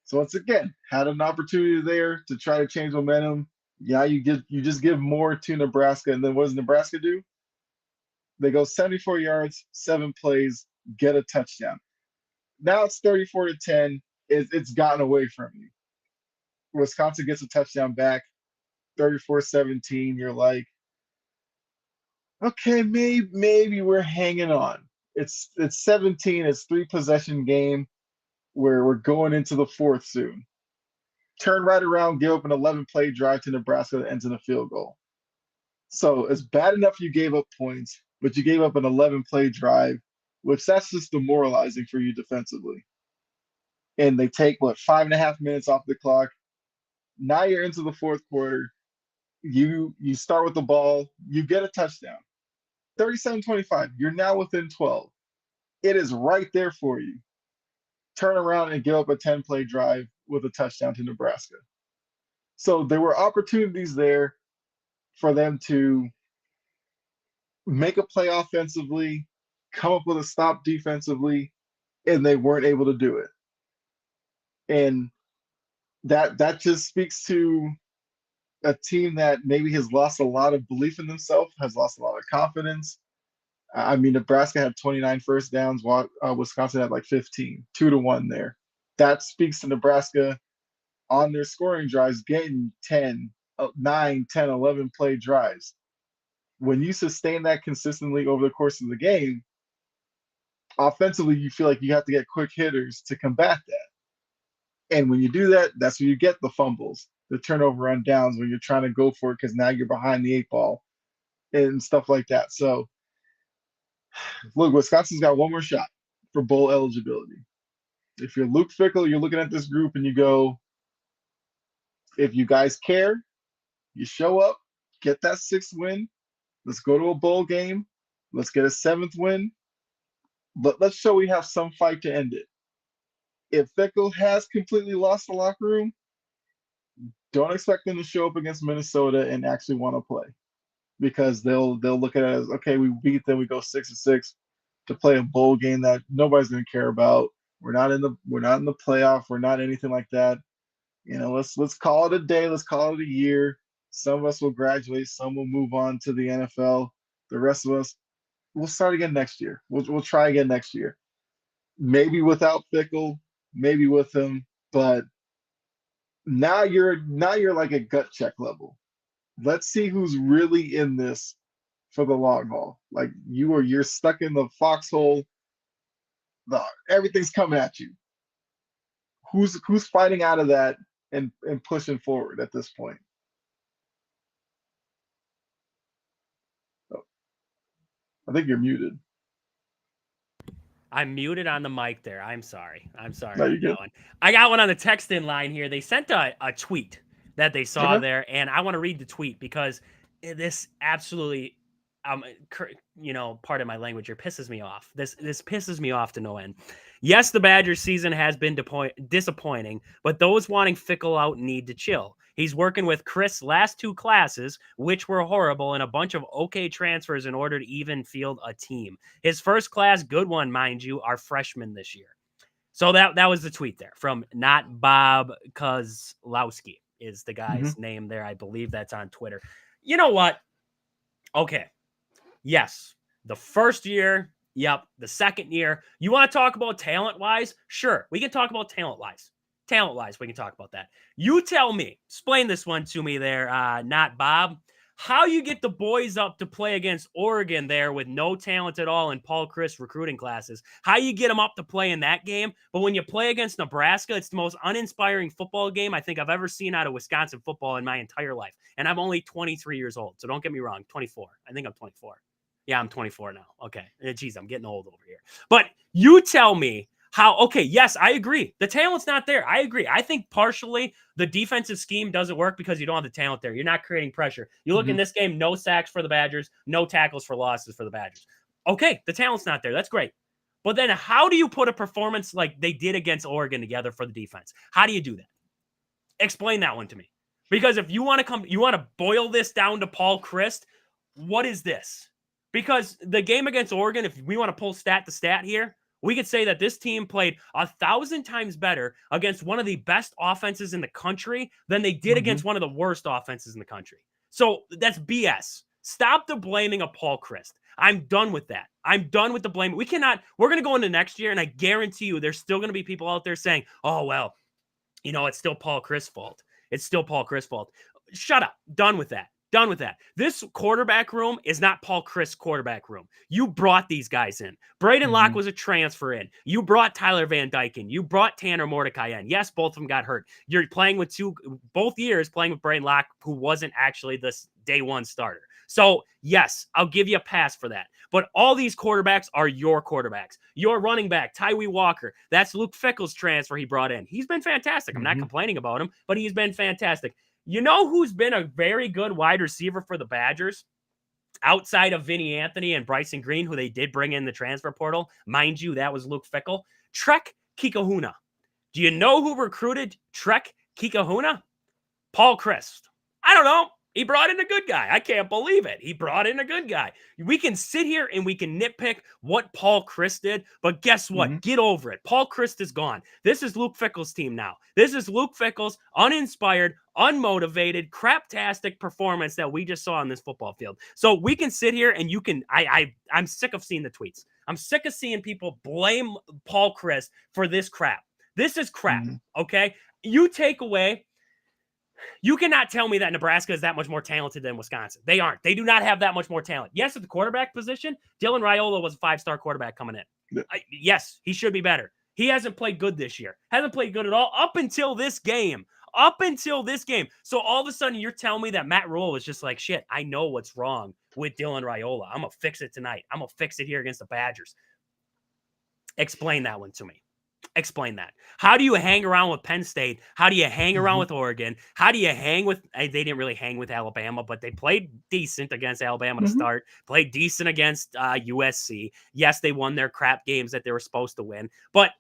Speaker 2: So once again, had an opportunity there to try to change momentum. Yeah, you just give more to Nebraska, and then what does Nebraska do? They go 74 yards, 7 plays, get a touchdown. Now it's 34-10. It's gotten away from you. Wisconsin gets a touchdown back, 34-17. You're like, okay, maybe we're hanging on. It's 17. It's 3-possession game where we're going into the fourth soon. Turn right around, give up an 11-play drive to Nebraska that ends in a field goal. So it's bad enough you gave up points, but you gave up an 11-play drive, which that's just demoralizing for you defensively. And they take, 5.5 minutes off the clock. Now you're into the fourth quarter. You start with the ball. You get a touchdown. 37-25. You're now within 12. It is right there for you. Turn around and give up a 10-play drive with a touchdown to Nebraska. So there were opportunities there for them to make a play offensively, come up with a stop defensively, and they weren't able to do it. And that just speaks to a team that maybe has lost a lot of belief in themselves, has lost a lot of confidence. I mean, Nebraska had 29 first downs, while Wisconsin had like 15, 2-1 there. That speaks to Nebraska on their scoring drives, getting 10, 9, 10, 11 play drives. When you sustain that consistently over the course of the game, offensively, you feel like you have to get quick hitters to combat that. And when you do that, that's when you get the fumbles, the turnover on downs when you're trying to go for it because now you're behind the 8 ball and stuff like that. So, look, Wisconsin's got one more shot for bowl eligibility. If you're Luke Fickell, you're looking at this group and you go, if you guys care, you show up, get that 6th win. Let's go to a bowl game. Let's get a 7th win. But let's show we have some fight to end it. If Fickell has completely lost the locker room, don't expect them to show up against Minnesota and actually want to play, because they'll look at it as, okay, we beat them, we go 6-6 to play a bowl game that nobody's going to care about. We're not in the playoff. We're not anything like that. You know, let's call it a day. Let's call it a year. Some of us will graduate. Some will move on to the NFL. The rest of us, we'll start again next year. We'll try again next year. Maybe without Fickell, maybe with him, but now you're like a gut check level. Let's see who's really in this for the long haul. Like you're stuck in the foxhole. Everything's coming at you. Who's fighting out of that and pushing forward at this point? Oh, I think you're muted.
Speaker 1: I'm muted on the mic there. I'm sorry.
Speaker 2: No, you're good.
Speaker 1: I got one on the text in line here. They sent a tweet that they saw there, and I want to read the tweet because this absolutely, pardon my language here, pisses me off. This pisses me off to no end. Yes, the Badgers season has been disappointing, but those wanting Fickell out need to chill. He's working with Chris' last 2 classes, which were horrible, and a bunch of okay transfers in order to even field a team. His first class, good one, mind you, are freshmen this year. So that was the tweet there from Not Bob Kozlowski is the guy's name there. I believe that's on Twitter. You know what? Okay. Yes. The first year. Yep. The second year. You want to talk about talent-wise? Sure. We can talk about talent-wise. Talent-wise, we can talk about that. You tell me. Explain this one to me there, Not Bob. How you get the boys up to play against Oregon there with no talent at all in Paul Chryst recruiting classes. How you get them up to play in that game. But when you play against Nebraska, it's the most uninspiring football game I think I've ever seen out of Wisconsin football in my entire life. And I'm only 23 years old. So don't get me wrong. 24. I think I'm 24. Yeah, I'm 24 now. Okay. Geez, I'm getting old over here. But you tell me, Okay, yes, I agree. The talent's not there. I agree. I think partially the defensive scheme doesn't work because you don't have the talent there. You're not creating pressure. You look in this game, no sacks for the Badgers, no tackles for losses for the Badgers. Okay, the talent's not there. That's great. But then how do you put a performance like they did against Oregon together for the defense? How do you do that? Explain that one to me. Because if you want to boil this down to Paul Chryst, what is this? Because the game against Oregon, if we want to pull stat to stat here, we could say that this team played 1,000 times better against one of the best offenses in the country than they did against one of the worst offenses in the country. So that's BS. Stop the blaming of Paul Chryst. I'm done with that. I'm done with the blame. We're going to go into next year, and I guarantee you there's still going to be people out there saying, oh, well, it's still Paul Chryst's fault. It's still Paul Chryst's fault. Shut up. Done with that. Done with that. This quarterback room is not Paul Chryst's quarterback room. You brought these guys in. Braden Locke was a transfer in. You brought Tyler Van Dyke in. You brought Tanner Mordecai in. Yes, both of them got hurt. You're playing with both years playing with Braden Locke, who wasn't actually this day one starter. So, yes, I'll give you a pass for that. But all these quarterbacks are your quarterbacks. Your running back, Tyree Walker, that's Luke Fickell's transfer he brought in. He's been fantastic. I'm not complaining about him, but he's been fantastic. You know who's been a very good wide receiver for the Badgers? Outside of Vinny Anthony and Bryson Green, who they did bring in the transfer portal. Mind you, that was Luke Fickell. Trek Kikahuna. Do you know who recruited Trek Kikahuna? Paul Chryst. I don't know. He brought in a good guy. I can't believe it. He brought in a good guy. We can sit here and we can nitpick what Paul Chryst did, but guess what? Get over it. Paul Chryst is gone. This is Luke Fickell's team now. This is Luke Fickell's uninspired, unmotivated, craptastic performance that we just saw on this football field. So we can sit here and you can, I'm sick of seeing the tweets. I'm sick of seeing people blame Paul Chryst for this crap. This is crap, okay? You take away... You cannot tell me that Nebraska is that much more talented than Wisconsin. They aren't. They do not have that much more talent. Yes, at the quarterback position, Dylan Raiola was a 5-star quarterback coming in. Yes, he should be better. He hasn't played good this year. Hasn't played good at all up until this game. So all of a sudden, you're telling me that Matt Rhule was just like, shit, I know what's wrong with Dylan Raiola. I'm going to fix it tonight. I'm going to fix it here against the Badgers. Explain that one to me. Explain that. How do you hang around with Penn State? How do you hang around with Oregon? How do you hang with, they didn't really hang with Alabama, but they played decent against Alabama to start, played decent against USC. Yes, they won their crap games that they were supposed to win, but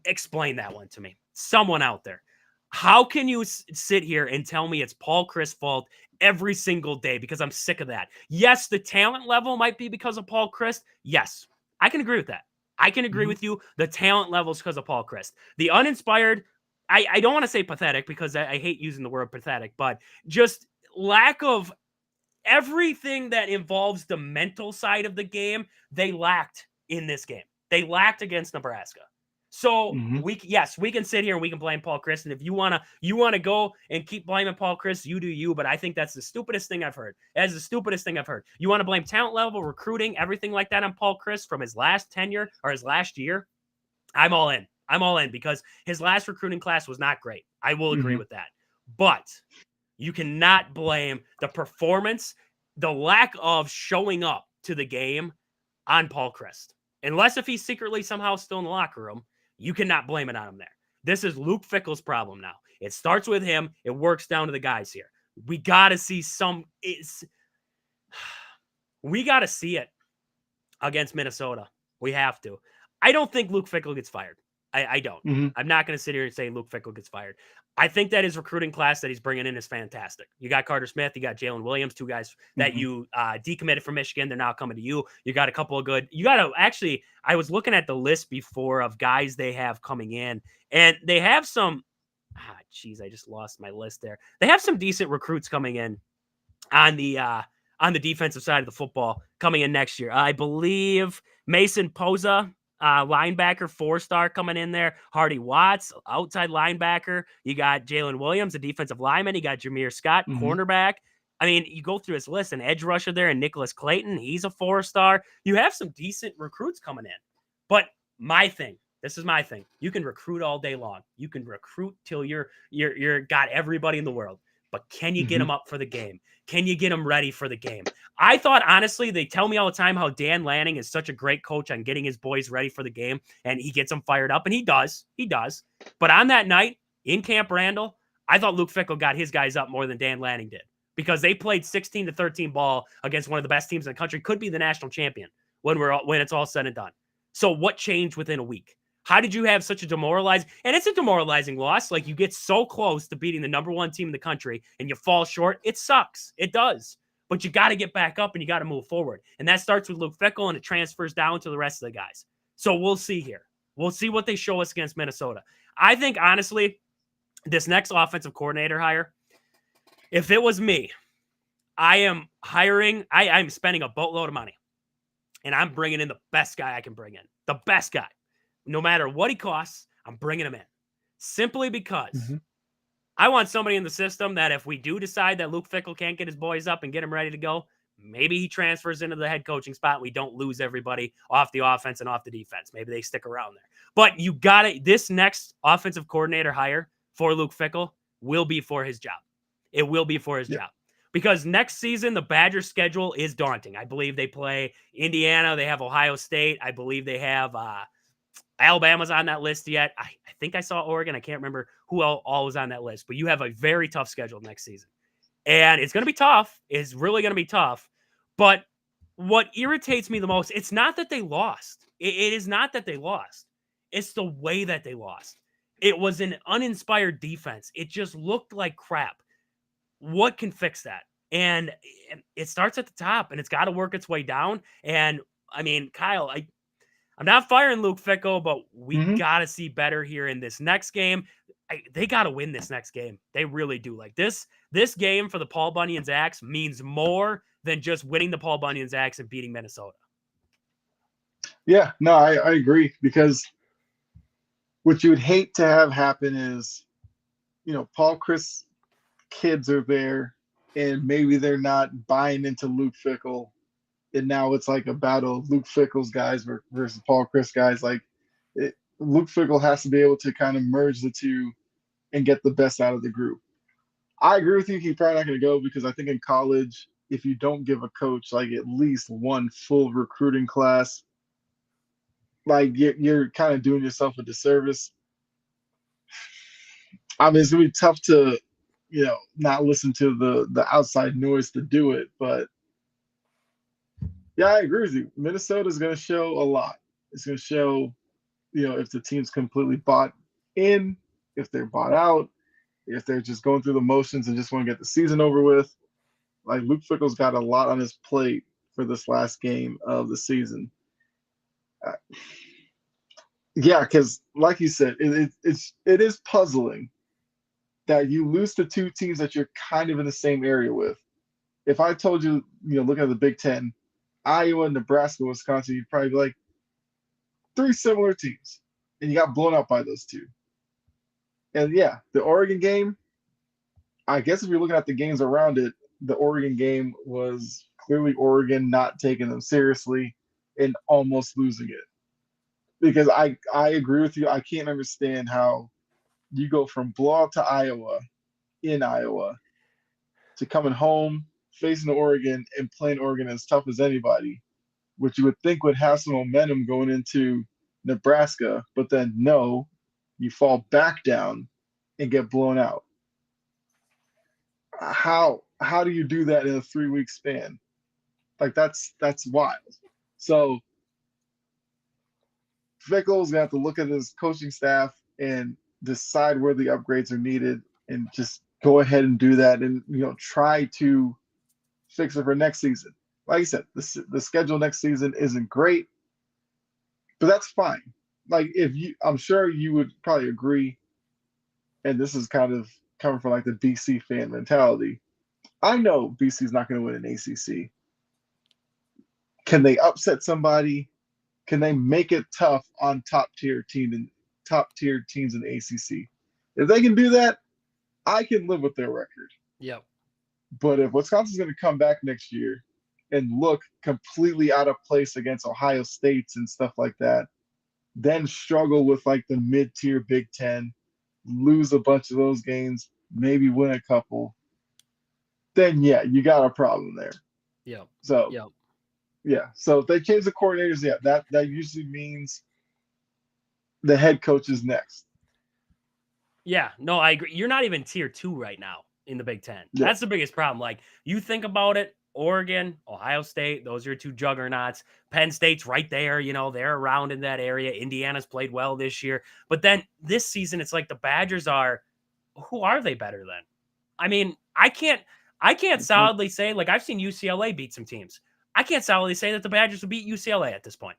Speaker 1: explain that one to me. Someone out there. How can you sit here and tell me it's Paul Chryst's fault every single day? Because I'm sick of that. Yes, the talent level might be because of Paul Chryst. Yes, I can agree with that. I can agree with you. The talent levels because of Paul Chryst. The uninspired, I don't want to say pathetic because I hate using the word pathetic, but just lack of everything that involves the mental side of the game, they lacked in this game. They lacked against Nebraska. So we can sit here and we can blame Paul Chryst. And if you wanna go and keep blaming Paul Chryst, you do you. But I think that's the stupidest thing I've heard. That's the stupidest thing I've heard. You want to blame talent level, recruiting, everything like that on Paul Chryst from his last tenure or his last year? I'm all in. I'm all in because his last recruiting class was not great. I will agree with that. But you cannot blame the performance, the lack of showing up to the game on Paul Chryst. Unless if he's secretly somehow still in the locker room. You cannot blame it on him there. This is Luke Fickell's problem now. It starts with him. It works down to the guys here. We got to see we got to see it against Minnesota. We have to. I don't think Luke Fickell gets fired. I don't. I'm not going to sit here and say Luke Fickell gets fired. I think that his recruiting class that he's bringing in is fantastic. You got Carter Smith, you got Jalen Williams, two guys that you decommitted from Michigan. They're now coming to you. You got a couple of good. I was looking at the list before of guys they have coming in, and they have some. I just lost my list there. They have some decent recruits coming in on the defensive side of the football coming in next year. I believe Mason Poza. Linebacker, 4-star coming in there. Hardy Watts, outside linebacker. You got Jalen Williams, a defensive lineman. You got Jameer Scott, cornerback. I mean, you go through his list, an edge rusher there, and Nicholas Clayton. He's a 4-star. You have some decent recruits coming in. But this is my thing. You can recruit all day long. You can recruit till you're got everybody in the world. but can you get them up for the game? Can you get them ready for the game? I thought, honestly, they tell me all the time how Dan Lanning is such a great coach on getting his boys ready for the game, and he gets them fired up, and he does. He does. But on that night in Camp Randall, I thought Luke Fickell got his guys up more than Dan Lanning did because they played 16-13 ball against one of the best teams in the country, could be the national champion when it's all said and done. So what changed within a week? How did you have such a and it's a demoralizing loss. Like, you get so close to beating the number one team in the country and you fall short. It sucks. It does. But you got to get back up and you got to move forward. And that starts with Luke Fickell and it transfers down to the rest of the guys. So we'll see here. We'll see what they show us against Minnesota. I think, honestly, this next offensive coordinator hire, if it was me, I am hiring, I'm spending a boatload of money. And I'm bringing in the best guy I can bring in. The best guy. No matter what he costs, I'm bringing him in. Simply because I want somebody in the system that if we do decide that Luke Fickell can't get his boys up and get him ready to go, maybe he transfers into the head coaching spot. We don't lose everybody off the offense and off the defense. Maybe they stick around there. But you got it. This next offensive coordinator hire for Luke Fickell will be for his job. It will be for his job. Because next season, the Badgers' schedule is daunting. I believe they play Indiana. They have Ohio State. I believe they have Alabama's on that list yet. I think I saw Oregon. I can't remember who all was on that list. But you have a very tough schedule next season. And it's going to be tough. It's really going to be tough. But what irritates me the most, it's not that they lost. It is not that they lost. It's the way that they lost. It was an uninspired defense. It just looked like crap. What can fix that? And it starts at the top, and it's got to work its way down. And, I mean, Kyle, I'm not firing Luke Fickell, but we got to see better here in this next game. They got to win this next game. They really do. Like, this game for the Paul Bunyan's Axe means more than just winning the Paul Bunyan's Axe and beating Minnesota.
Speaker 2: Yeah, no, I agree, because what you would hate to have happen is, Paul Chryst kids are there and maybe they're not buying into Luke Fickell, and now it's like a battle of Luke Fickell's guys versus Paul Chryst guys. Like, Luke Fickell has to be able to kind of merge the two and get the best out of the group. I agree with you. He's probably not going to go, because I think in college, if you don't give a coach like at least one full recruiting class, like, you're kind of doing yourself a disservice. I mean, it's going to be tough to not listen to the outside noise to do it. But yeah, I agree with you. Minnesota is going to show a lot. It's going to show, if the team's completely bought in, if they're bought out, if they're just going through the motions and just want to get the season over with. Like, Luke Fickell's got a lot on his plate for this last game of the season. Yeah, because like you said, it is puzzling that you lose to two teams that you're kind of in the same area with. If I told you, looking at the Big Ten, Iowa, Nebraska, Wisconsin, you'd probably be like, three similar teams, and you got blown out by those two. And yeah, the Oregon game, I guess if you're looking at the games around it, the Oregon game was clearly Oregon not taking them seriously and almost losing it. Because I agree with you. I can't understand how you go from blowout to Iowa, in Iowa, to coming home, facing Oregon, and playing Oregon as tough as anybody, which you would think would have some momentum going into Nebraska, but then no, you fall back down and get blown out. How do you do that in a 3-week span? Like, that's wild. So Fickell's gonna have to look at his coaching staff and decide where the upgrades are needed, and just go ahead and do that, and try to fix it for next season. Like I said, the schedule next season isn't great, but that's fine. Like, I'm sure you would probably agree, and this is kind of coming from like the BC fan mentality. I know BC's not going to win an ACC. Can they upset somebody? Can they make it tough on top-tier teams in the ACC? If they can do that, I can live with their record.
Speaker 1: Yep.
Speaker 2: But if Wisconsin's going to come back next year and look completely out of place against Ohio States and stuff like that, then struggle with like the mid-tier Big Ten, lose a bunch of those games, maybe win a couple, then yeah, you got a problem there.
Speaker 1: Yep.
Speaker 2: So
Speaker 1: Yep.
Speaker 2: yeah, so if they change the coordinators, yeah, that usually means the head coach is next.
Speaker 1: Yeah, no, I agree. You're not even tier 2 right now in the Big Ten.
Speaker 2: Yeah.
Speaker 1: That's the biggest problem. Like, you think about it, Oregon, Ohio State, those are your two juggernauts. Penn State's right there, they're around in that area. Indiana's played well this year. But then this season, it's like the Badgers are, who are they better than? I mean, I can't solidly say, like, I've seen UCLA beat some teams. I can't solidly say that the Badgers would beat UCLA at this point.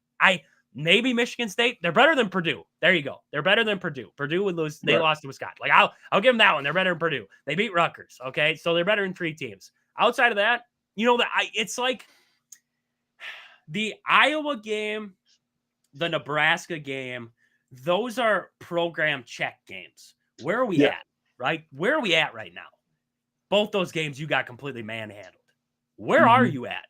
Speaker 1: Maybe Michigan State. They're better than Purdue. There you go. They're better than Purdue. Purdue would lose. They
Speaker 2: Right.
Speaker 1: lost to Wisconsin. Like, I'll give them that one. They're better than Purdue. They beat Rutgers. Okay, so they're better than 3 teams. Outside of that, it's like the Iowa game, the Nebraska game. Those are program check games. Where are we
Speaker 2: Yeah.
Speaker 1: at? Right? Where are we at right now? Both those games you got completely manhandled. Where are you at?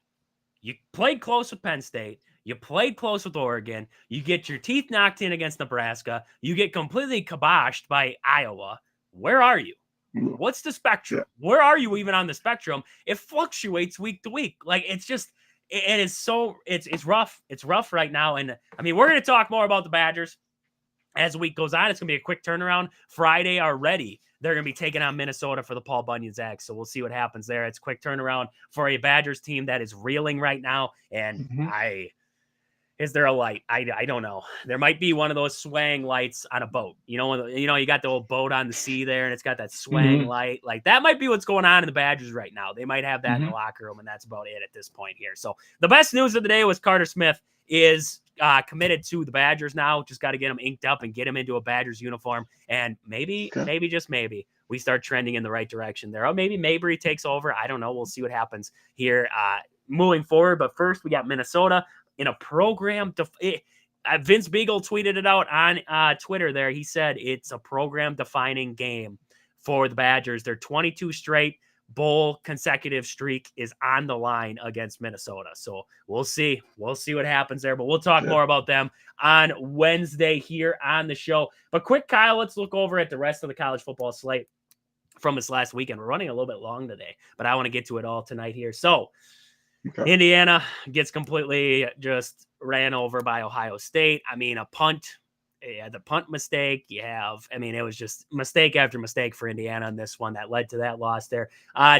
Speaker 1: You played close with Penn State. You played close with Oregon. You get your teeth knocked in against Nebraska. You get completely kiboshed by Iowa. Where are you? What's the spectrum?
Speaker 2: Yeah.
Speaker 1: Where are you even on the spectrum? It fluctuates week to week. Like, it's just, it is so, it's rough. It's rough right now. And I mean, we're going to talk more about the Badgers as the week goes on. It's going to be a quick turnaround. Friday already, they're going to be taking on Minnesota for the Paul Bunyan Zags. So we'll see what happens there. It's a quick turnaround for a Badgers team that is reeling right now. And is there a light? I don't know. There might be one of those swaying lights on a boat. You got the old boat on the sea there, and it's got that swaying light. Like, that might be what's going on in the Badgers right now. They might have that in the locker room, and that's about it at this point here. So the best news of the day was Carter Smith is committed to the Badgers now. Just got to get him inked up and get him into a Badgers uniform. And maybe, just maybe, we start trending in the right direction there. Or maybe Mabry takes over. I don't know. We'll see what happens here moving forward. But first, we got Minnesota in a program. Vince Beagle tweeted it out on Twitter there. He said it's a program-defining game for the Badgers. Their 22 straight bowl consecutive streak is on the line against Minnesota. So we'll see. We'll see what happens there. But we'll talk more about them on Wednesday here on the show. But quick, Kyle, let's look over at the rest of the college football slate from this last weekend. We're running a little bit long today, but I want to get to it all tonight here. So Indiana gets completely just ran over by Ohio State. I mean, a punt. Yeah, the punt mistake you have. I mean, it was just mistake after mistake for Indiana on this one that led to that loss there.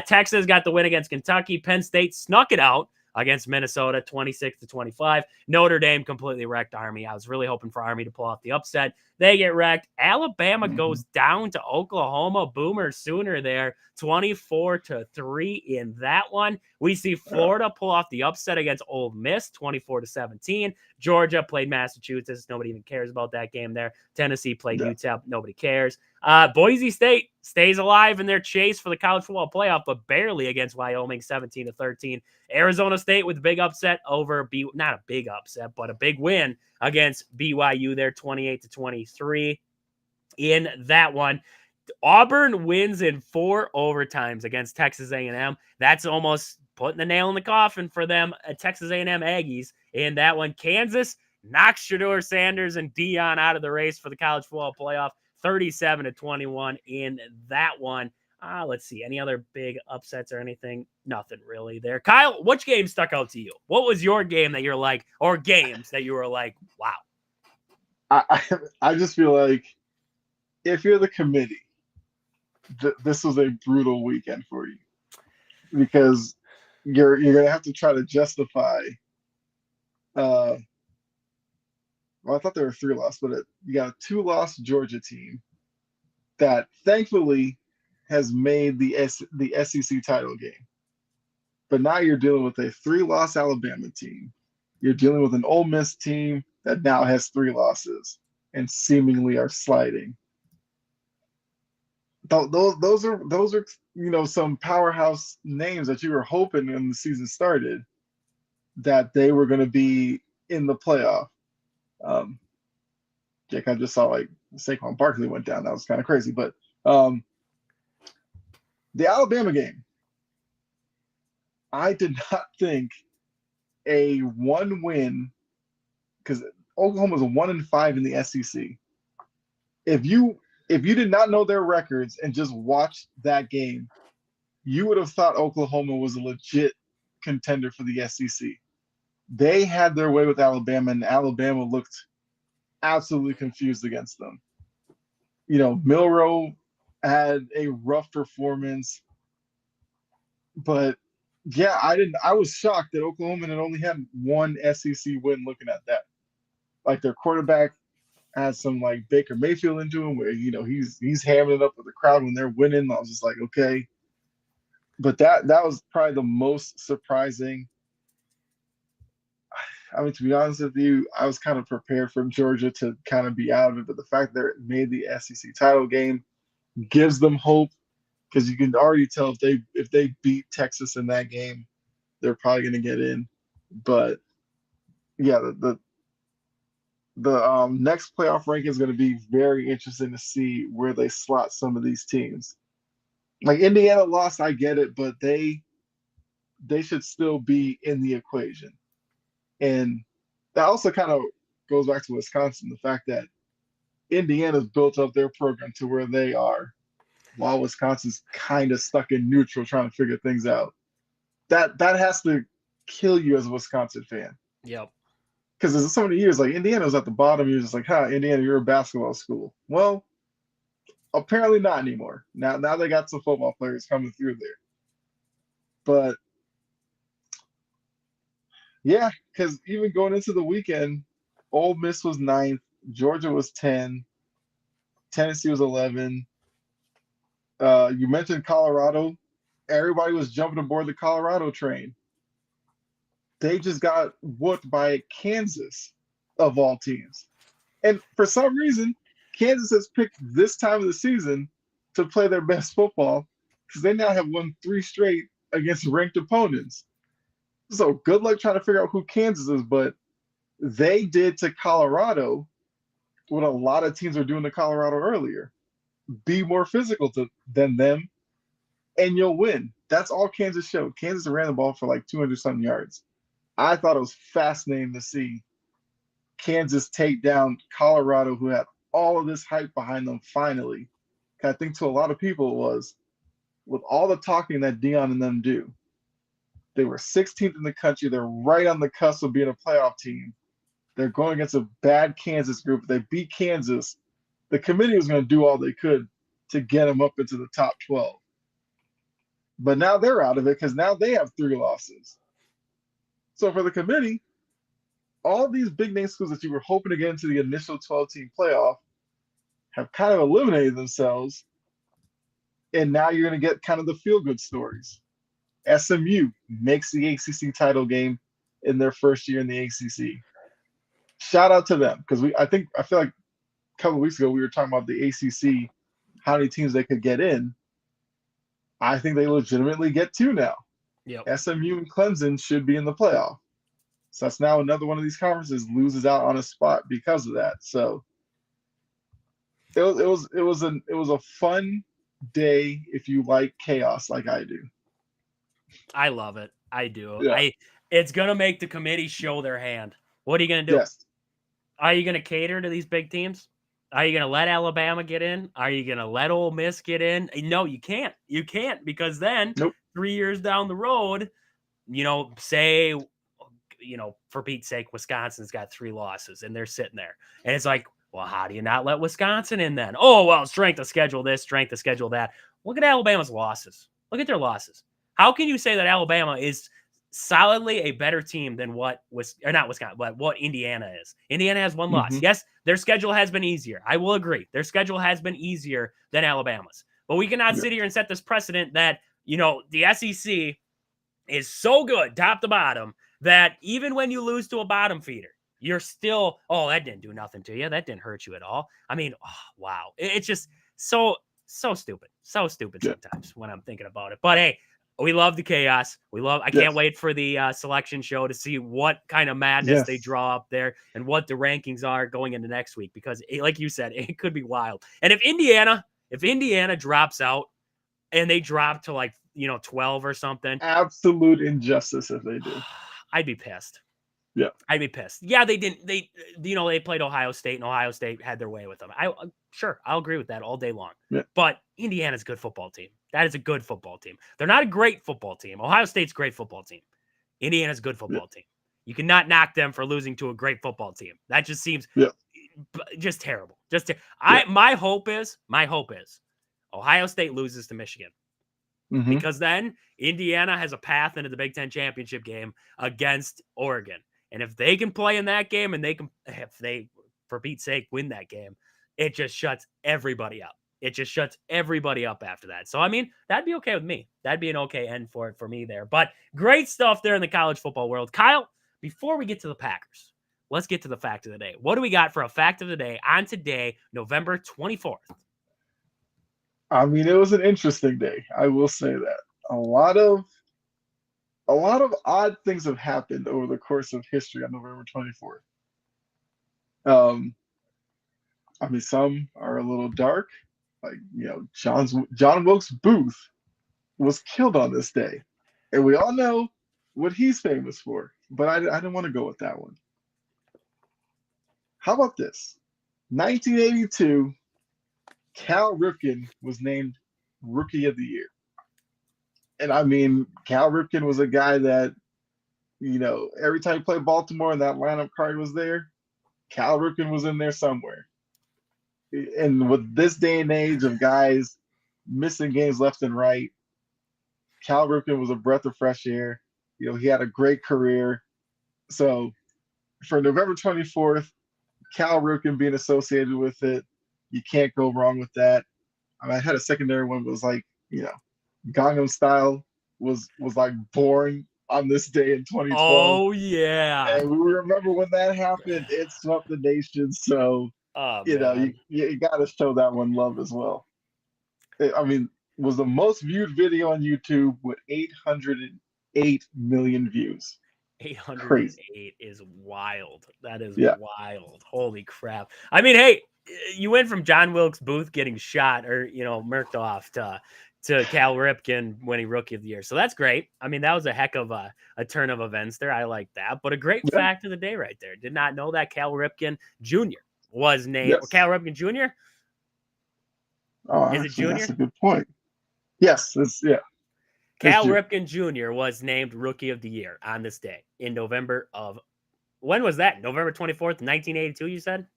Speaker 1: Texas got the win against Kentucky. Penn State snuck it out against Minnesota, 26-25. Notre Dame completely wrecked Army. I was really hoping for Army to pull off the upset. They get wrecked. Alabama goes down to Oklahoma. Boomer Sooner there, 24-3 in that one. We see Florida pull off the upset against Ole Miss, 24-17. Georgia played Massachusetts. Nobody even cares about that game there. Tennessee played UTEP. Nobody cares. Boise State stays alive in their chase for the college football playoff, but barely against Wyoming, 17-13. Arizona State with a big upset over not a big upset, but a big win against BYU there, 28-23 in that one. Auburn wins in 4 overtimes against Texas A&M. That's almost putting the nail in the coffin for them, Texas A&M Aggies in that one. Kansas knocks Shedeur Sanders and Dion out of the race for the college football playoff, 37-21 in that one. Let's see. Any other big upsets or anything? Nothing really there. Kyle, which game stuck out to you? What was your game that you're like, or games that you were like, wow?
Speaker 2: I just feel like if you're the committee, this was a brutal weekend for you because you're gonna have to try to justify. Well, I thought there were 3 losses, but you got a 2-loss Georgia team that thankfully has made the SEC title game. But now you're dealing with a 3-loss Alabama team. You're dealing with an Ole Miss team that now has 3 losses and seemingly are sliding. Those are some powerhouse names that you were hoping when the season started that they were going to be in the playoff. Jake, I just saw like Saquon Barkley went down. That was kind of crazy, but the Alabama game, I did not think a 1 win, because Oklahoma was a 1-5 in the SEC. If you did not know their records and just watched that game, you would have thought Oklahoma was a legit contender for the SEC. They had their way with Alabama, and Alabama looked absolutely confused against them. Milroe had a rough performance, but yeah, I was shocked that Oklahoma had only had one SEC win looking at that. Like their quarterback had some like Baker Mayfield into him where he's hammering it up with the crowd when they're winning. I was just like, okay. But that was probably the most surprising. I mean, to be honest with you, I was kind of prepared for Georgia to kind of be out of it, but the fact that it made the SEC title game gives them hope because you can already tell if they beat Texas in that game, they're probably going to get in. But yeah, the next playoff ranking is going to be very interesting to see where they slot some of these teams. Like Indiana lost, I get it, but they should still be in the equation. And that also kind of goes back to Wisconsin, the fact that Indiana's built up their program to where they are, while Wisconsin's kind of stuck in neutral trying to figure things out. That has to kill you as a Wisconsin fan.
Speaker 1: Yep.
Speaker 2: Because there's so many years, like Indiana was at the bottom, you're just like, Indiana, you're a basketball school. Well, apparently not anymore. Now they got some football players coming through there. But yeah, because even going into the weekend, Ole Miss was 9th, Georgia was 10, Tennessee was 11. You mentioned Colorado. Everybody was jumping aboard the Colorado train. They just got whooped by Kansas, of all teams. And for some reason, Kansas has picked this time of the season to play their best football because they now have won 3 straight against ranked opponents. So good luck trying to figure out who Kansas is, but they did to Colorado what a lot of teams are doing to Colorado earlier. Be more physical than them, and you'll win. That's all Kansas showed. Kansas ran the ball for like 200-something yards. I thought it was fascinating to see Kansas take down Colorado, who had all of this hype behind them finally. I think to a lot of people it was, with all the talking that Deion and them do, they were 16th in the country. They're right on the cusp of being a playoff team. They're going against a bad Kansas group. If they beat Kansas, the committee was going to do all they could to get them up into the top 12. But now they're out of it because now they have 3 losses. So for the committee, all these big name schools that you were hoping to get into the initial 12-team playoff have kind of eliminated themselves. And now you're going to get kind of the feel-good stories. SMU makes the ACC title game in their first year in the ACC. Shout out to them because I feel like a couple of weeks ago we were talking about the ACC, how many teams they could get in. I think they legitimately get 2 now.
Speaker 1: Yep.
Speaker 2: SMU and Clemson should be in the playoff. So that's now another one of these conferences loses out on a spot because of that. So it was a fun day if you like chaos like I do.
Speaker 1: I love it. I do.
Speaker 2: Yeah.
Speaker 1: It's gonna make the committee show their hand. What are you gonna do?
Speaker 2: Yes.
Speaker 1: Are you gonna cater to these big teams? Are you gonna let Alabama get in? Are you gonna let Ole Miss get in? No, you can't. You can't because then 3 years down the road, say, for Pete's sake, Wisconsin's got 3 losses and they're sitting there, and it's like, well, how do you not let Wisconsin in then? Oh, well, strength of schedule this, strength of schedule that. Look at Alabama's losses. Look at their losses. How can you say that Alabama is solidly a better team than what Indiana is? Indiana has 1 loss. Yes, their schedule has been easier. I will agree. Their schedule has been easier than Alabama's. But we cannot sit here and set this precedent that, the SEC is so good, top to bottom, that even when you lose to a bottom feeder, you're still, that didn't do nothing to you. That didn't hurt you at all. I mean, wow. It's just so stupid. So stupid sometimes when I'm thinking about it. But hey, we love the chaos. I can't wait for the selection show to see what kind of madness they draw up there and what the rankings are going into next week. Because like you said, it could be wild. And if Indiana drops out and they drop to 12 or something,
Speaker 2: absolute injustice if they do.
Speaker 1: I'd be pissed.
Speaker 2: Yeah.
Speaker 1: I'd be pissed. Yeah, they didn't. They played Ohio State, and Ohio State had their way with them. I'll agree with that all day long.
Speaker 2: Yeah.
Speaker 1: But Indiana's a good football team. That is a good football team. They're not a great football team. Ohio State's a great football team. Indiana's a good football team. You cannot knock them for losing to a great football team. That just seems just terrible. My hope is Ohio State loses to Michigan. Because then Indiana has a path into the Big Ten championship game against Oregon. And if they can play in that game and if they, for Pete's sake, win that game, it just shuts everybody up. It just shuts everybody up after that. So, I mean, that'd be okay with me. That'd be an okay end for me there. But great stuff there in the college football world. Kyle, before we get to the Packers, let's get to the fact of the day. What do we got for a fact of the day on today, November 24th?
Speaker 2: I mean, it was an interesting day. I will say that. A lot of odd things have happened over the course of history on November 24th. I mean, some are a little dark. Like, John Wilkes Booth was killed on this day. And we all know what he's famous for. But I didn't want to go with that one. How about this? 1982, Cal Ripken was named Rookie of the Year. And I mean, Cal Ripken was a guy that, every time he played Baltimore and that lineup card was there, Cal Ripken was in there somewhere. And with this day and age of guys missing games left and right, Cal Ripken was a breath of fresh air. He had a great career. So for November 24th, Cal Ripken being associated with it, you can't go wrong with that. I mean, I had a secondary one that was like, Gangnam Style was like born on this day in 2012.
Speaker 1: Oh, yeah.
Speaker 2: And we remember when that happened, it swept the nation. So, you got to show that one love as well. I mean, was the most viewed video on YouTube with 808 million views.
Speaker 1: 808
Speaker 2: Crazy.
Speaker 1: Is wild. That is wild. Holy crap. I mean, hey, you went from John Wilkes Booth getting shot or, murked off to Cal Ripken winning Rookie of the Year. So that's great. I mean, that was a heck of a turn of events there. I like that. But a great fact of the day right there. Did not know that Cal Ripken Jr. was named. Yes. Cal Ripken Jr.?
Speaker 2: Oh,
Speaker 1: is it Junior?
Speaker 2: That's a good point. Yes.
Speaker 1: Cal Ripken Jr. was named Rookie of the Year on this day in November of, when was that? November 24th, 1982, you said?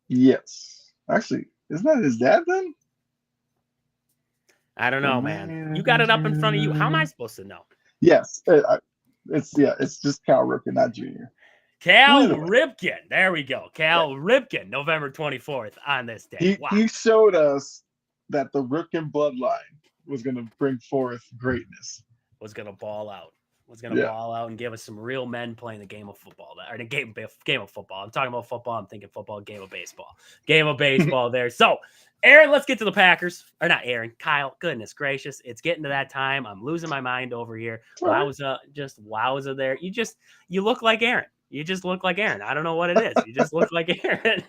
Speaker 2: Yes. Actually, isn't that his dad then?
Speaker 1: I don't know, man. You got it up in front of you. How am I supposed to know?
Speaker 2: Yes. It's just Cal Ripken, not Junior.
Speaker 1: Cal Ripken. There we go. Cal Ripken, November 24th on this day.
Speaker 2: He showed us that the Ripken bloodline was going to bring forth greatness.
Speaker 1: Was going to ball out. Ball out and give us some real men playing the game of football. Or the game of football. I'm talking about football. I'm thinking football, game of baseball. Game of baseball there. So, Aaron, let's get to the Packers. Or not Aaron, Kyle. Goodness gracious. It's getting to that time. I'm losing my mind over here. Wowza there. You look like Aaron. You just look like Aaron. I don't know what it is. You just look like Aaron.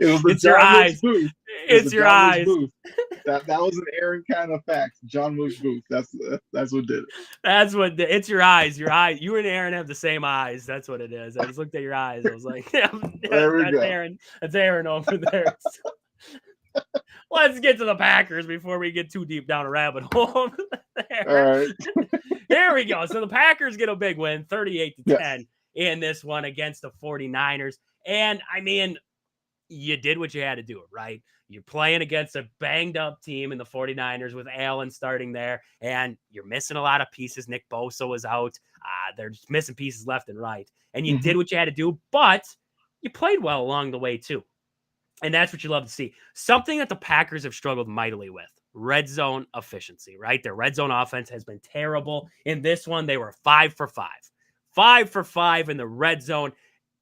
Speaker 2: It's your eyes.
Speaker 1: It's your eyes.
Speaker 2: That was an Aaron kind of fact. John Wilkes Booth. That's what did it.
Speaker 1: That's what did. It's your eyes. Your eyes. You and Aaron have the same eyes. That's what it is. I just looked at your eyes. I was like,
Speaker 2: there we go.
Speaker 1: Aaron. That's Aaron over there. Let's get to the Packers before we get too deep down a rabbit hole.
Speaker 2: All right.
Speaker 1: There we go. So the Packers get a big win, 38-10 in this one against the 49ers. And I mean, you did what you had to do, right? You're playing against a banged up team in the 49ers with Allen starting there, and you're missing a lot of pieces. Nick Bosa was out. They're just missing pieces left and right. And you did what you had to do, but you played well along the way too. And that's what you love to see. Something that the Packers have struggled mightily with, red zone efficiency, right? Their red zone offense has been terrible. In this one, they were 5 for 5. 5 for 5 in the red zone.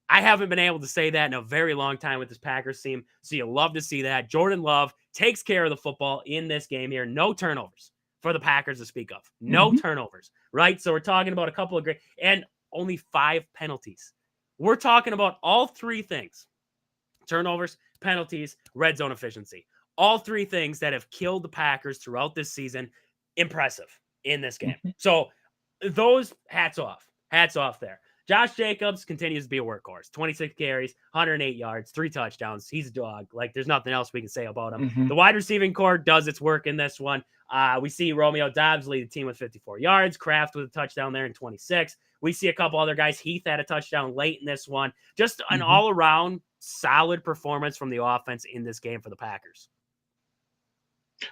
Speaker 1: I haven't been able to say that in a very long time with this Packers team. So you love to see that. Jordan Love takes care of the football in this game here. No turnovers for the Packers to speak of. No turnovers, right? So we're talking about a couple of great, and only 5 penalties. We're talking about all 3 things: turnovers, penalties, red zone efficiency. All 3 things that have killed the Packers throughout this season. Impressive in this game. So those hats off there. Josh Jacobs continues to be a workhorse. 26 carries, 108 yards, 3 touchdowns. He's a dog. Like, there's nothing else we can say about him.
Speaker 2: Mm-hmm.
Speaker 1: The wide receiving core does its work in this one. We see Romeo Doubs lead the team with 54 yards. Kraft with a touchdown there in 26. We see a couple other guys. Heath had a touchdown late in this one. Just an all-around solid performance from the offense in this game for the Packers.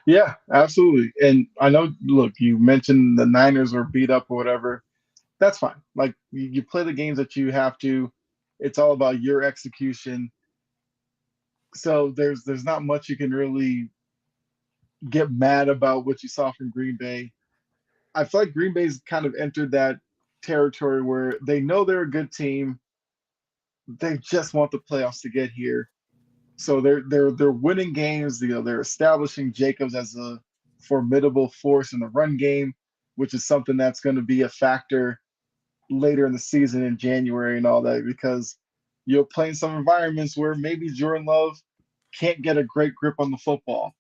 Speaker 2: Yeah, absolutely. And I know, look, you mentioned the Niners were beat up or whatever. That's fine. Like, you play the games that you have to. It's all about your execution. So there's not much you can really get mad about what you saw from Green Bay. I feel like Green Bay's kind of entered that territory where they know they're a good team. They just want the playoffs to get here. So they're winning games. You know, they're establishing Jacobs as a formidable force in the run game, which is something that's going to be a factor later in the season in January and all that, because you'll play in some environments where maybe Jordan Love can't get a great grip on the football,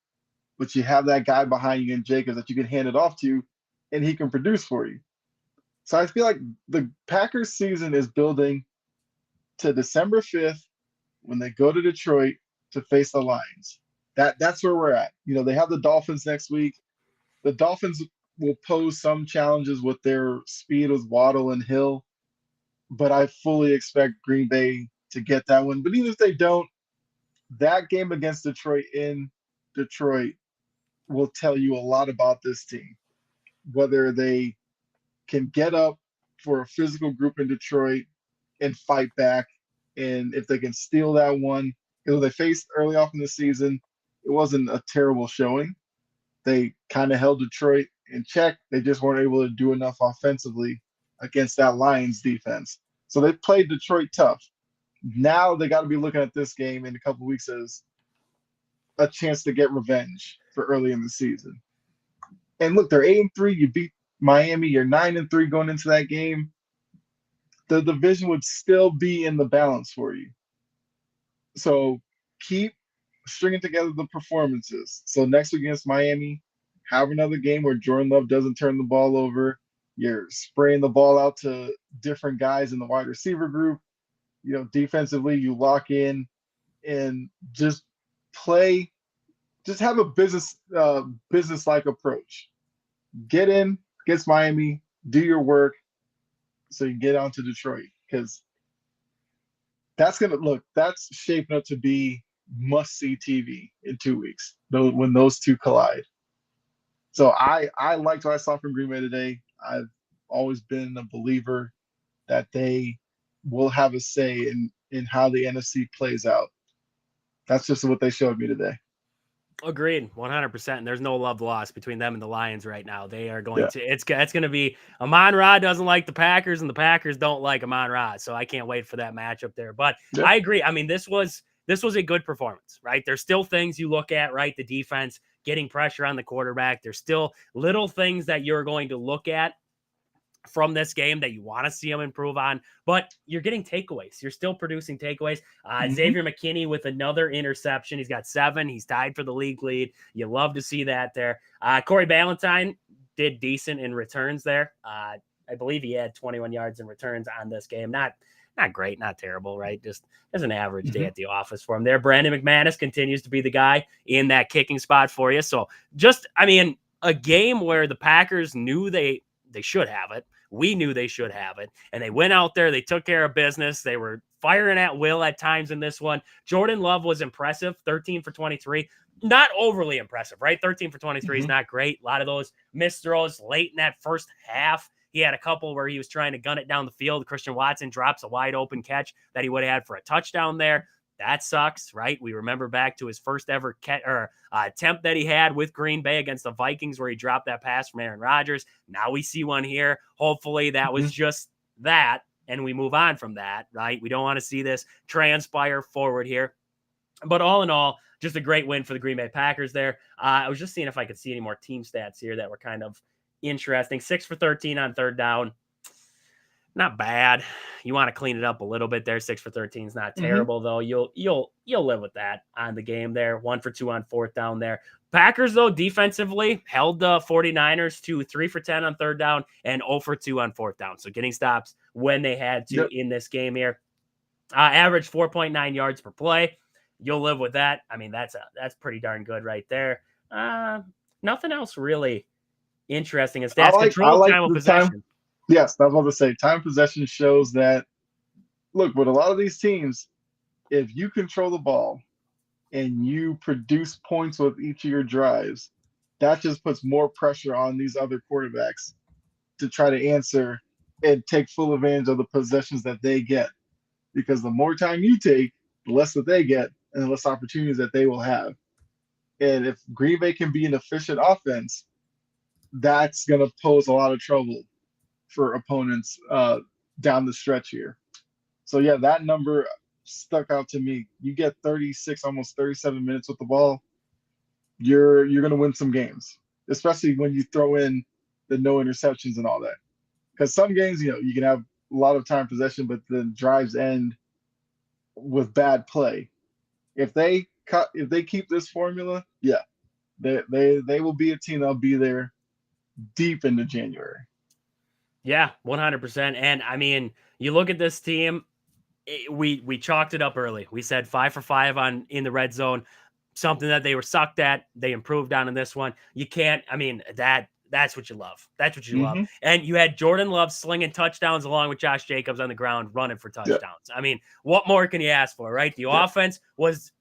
Speaker 2: but you have that guy behind you in Jacobs that you can hand it off to, and he can produce for you. So I feel like the Packers season is building to December 5th when they go to Detroit to face the Lions. That's where we're at. You know, they have the Dolphins next week. The Dolphins will pose some challenges with their speed with Waddle and Hill, but I fully expect Green Bay to get that one. But even if they don't, that game against Detroit in Detroit will tell you a lot about this team, whether they can get up for a physical group in Detroit and fight back, and if they can steal that one. Because they faced early off in the season, it wasn't a terrible showing. They kind of held Detroit in check. They just weren't able to do enough offensively against that Lions defense. So they played Detroit tough. Now they got to be looking at this game in a couple of weeks as a chance to get revenge for early in the season. And look, they're 8-3. You beat Miami. You're 9-3 going into that game. The division would still be in the balance for you. So keep stringing together the performances. So next week against Miami, have another game where Jordan Love doesn't turn the ball over. You're spraying the ball out to different guys in the wide receiver group. You know, defensively, you lock in and just play. Just have a business-like approach. Get in against Miami, do your work, so you get on to Detroit, because that's shaping up to be must-see TV in 2 weeks when those two collide. So I liked what I saw from Green Bay today. I've always been a believer that they will have a say in how the NFC plays out. That's just what they showed me today.
Speaker 1: Agreed, 100%. And there's no love lost between them and the Lions right now. They are going to. It's going to be Amon-Ra doesn't like the Packers, and the Packers don't like Amon-Ra. So I can't wait for that matchup there. But I agree. I mean, this was a good performance, right? There's still things you look at, right? The defense getting pressure on the quarterback. There's still little things that you're going to look at from this game that you want to see them improve on, but you're getting takeaways. You're still producing takeaways. Xavier McKinney with another interception. He's got 7. He's tied for the league lead. You love to see that there. Corey Ballantyne did decent in returns there. I believe he had 21 yards in returns on this game. Not great, not terrible, right? Just as an average day at the office for him there. Brandon McManus continues to be the guy in that kicking spot for you. So just, I mean, a game where the Packers knew they should have it. We knew they should have it. And they went out there. They took care of business. They were firing at will at times in this one. Jordan Love was impressive, 13 for 23. Not overly impressive, right? 13 for 23 is not great. A lot of those missed throws late in that first half. He had a couple where he was trying to gun it down the field. Christian Watson drops a wide open catch that he would have had for a touchdown there. That sucks, right? We remember back to his first ever attempt that he had with Green Bay against the Vikings where he dropped that pass from Aaron Rodgers. Now we see one here. Hopefully that was just that, and we move on from that, right? We don't want to see this transpire forward here. But all in all, just a great win for the Green Bay Packers there. I was just seeing if I could see any more team stats here that were kind of interesting. 6 for 13 on third down. Not bad. You want to clean it up a little bit there. 6 for 13 is not
Speaker 2: Hmm.
Speaker 1: terrible though. You'll live with that on the game there. 1 for 2 on fourth down there. Packers though defensively held the 49ers to 3 for 10 on third down and 0 for 2 on fourth down. So getting stops when they had to
Speaker 2: Yep.
Speaker 1: in this game here. Average 4.9 yards per play. You'll live with that. I mean, that's pretty darn good right there. Nothing else really interesting in
Speaker 2: I
Speaker 1: stats.
Speaker 2: like I
Speaker 1: Control
Speaker 2: like
Speaker 1: time of
Speaker 2: the time.
Speaker 1: possession.
Speaker 2: Yes, I was about to say time possession shows that look, with a lot of these teams, if you control the ball and you produce points with each of your drives, that just puts more pressure on these other quarterbacks to try to answer and take full advantage of the possessions that they get. Because the more time you take, the less that they get and the less opportunities that they will have. And if Green Bay can be an efficient offense, that's going to pose a lot of trouble for opponents down the stretch here. So yeah, that number stuck out to me. You get 36, almost 37 minutes with the ball, you're going to win some games, especially when you throw in the no interceptions and all that. Because some games, you can have a lot of time possession, but the drives end with bad play. If they keep this formula, yeah, they will be a team that'll be there deep into January.
Speaker 1: Yeah, 100%. And I mean, you look at this team, we chalked it up early. We said 5 for 5 on in the red zone, something that they were sucked at. They improved on in this one. You can't, I mean, that's what you love. That's what you love.
Speaker 2: Mm-hmm.
Speaker 1: And you had Jordan Love slinging touchdowns along with Josh Jacobs on the ground running for
Speaker 2: Yeah.
Speaker 1: touchdowns. I mean, what more can you ask for, right? The
Speaker 2: Yeah.
Speaker 1: offense was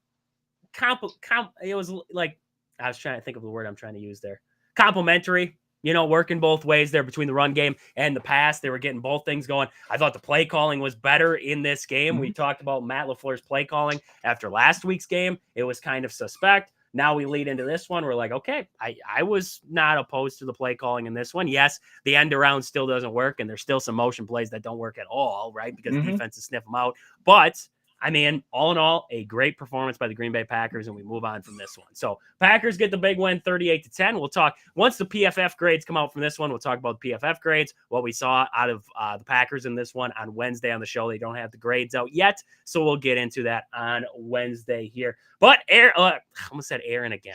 Speaker 1: it was like I was trying to think of the word I'm trying to use there. Complimentary, working both ways there between the run game and the pass. They were getting both things going. I thought the play calling was better in this game.
Speaker 2: Mm-hmm.
Speaker 1: We talked about Matt LaFleur's play calling after last week's game. It was kind of suspect. Now we lead into this one. We're like, okay, I was not opposed to the play calling in this one. Yes, the end around still doesn't work, and there's still some motion plays that don't work at all, right? Because
Speaker 2: Mm-hmm.
Speaker 1: defenses sniff them out. But I mean, all in all, a great performance by the Green Bay Packers, and we move on from this one. So Packers get the big win, 38-10. We'll talk once the PFF grades come out from this one. We'll talk about the PFF grades, what we saw out of the Packers in this one on Wednesday on the show. They don't have the grades out yet, so we'll get into that on Wednesday here. But Aaron, I almost said Aaron again.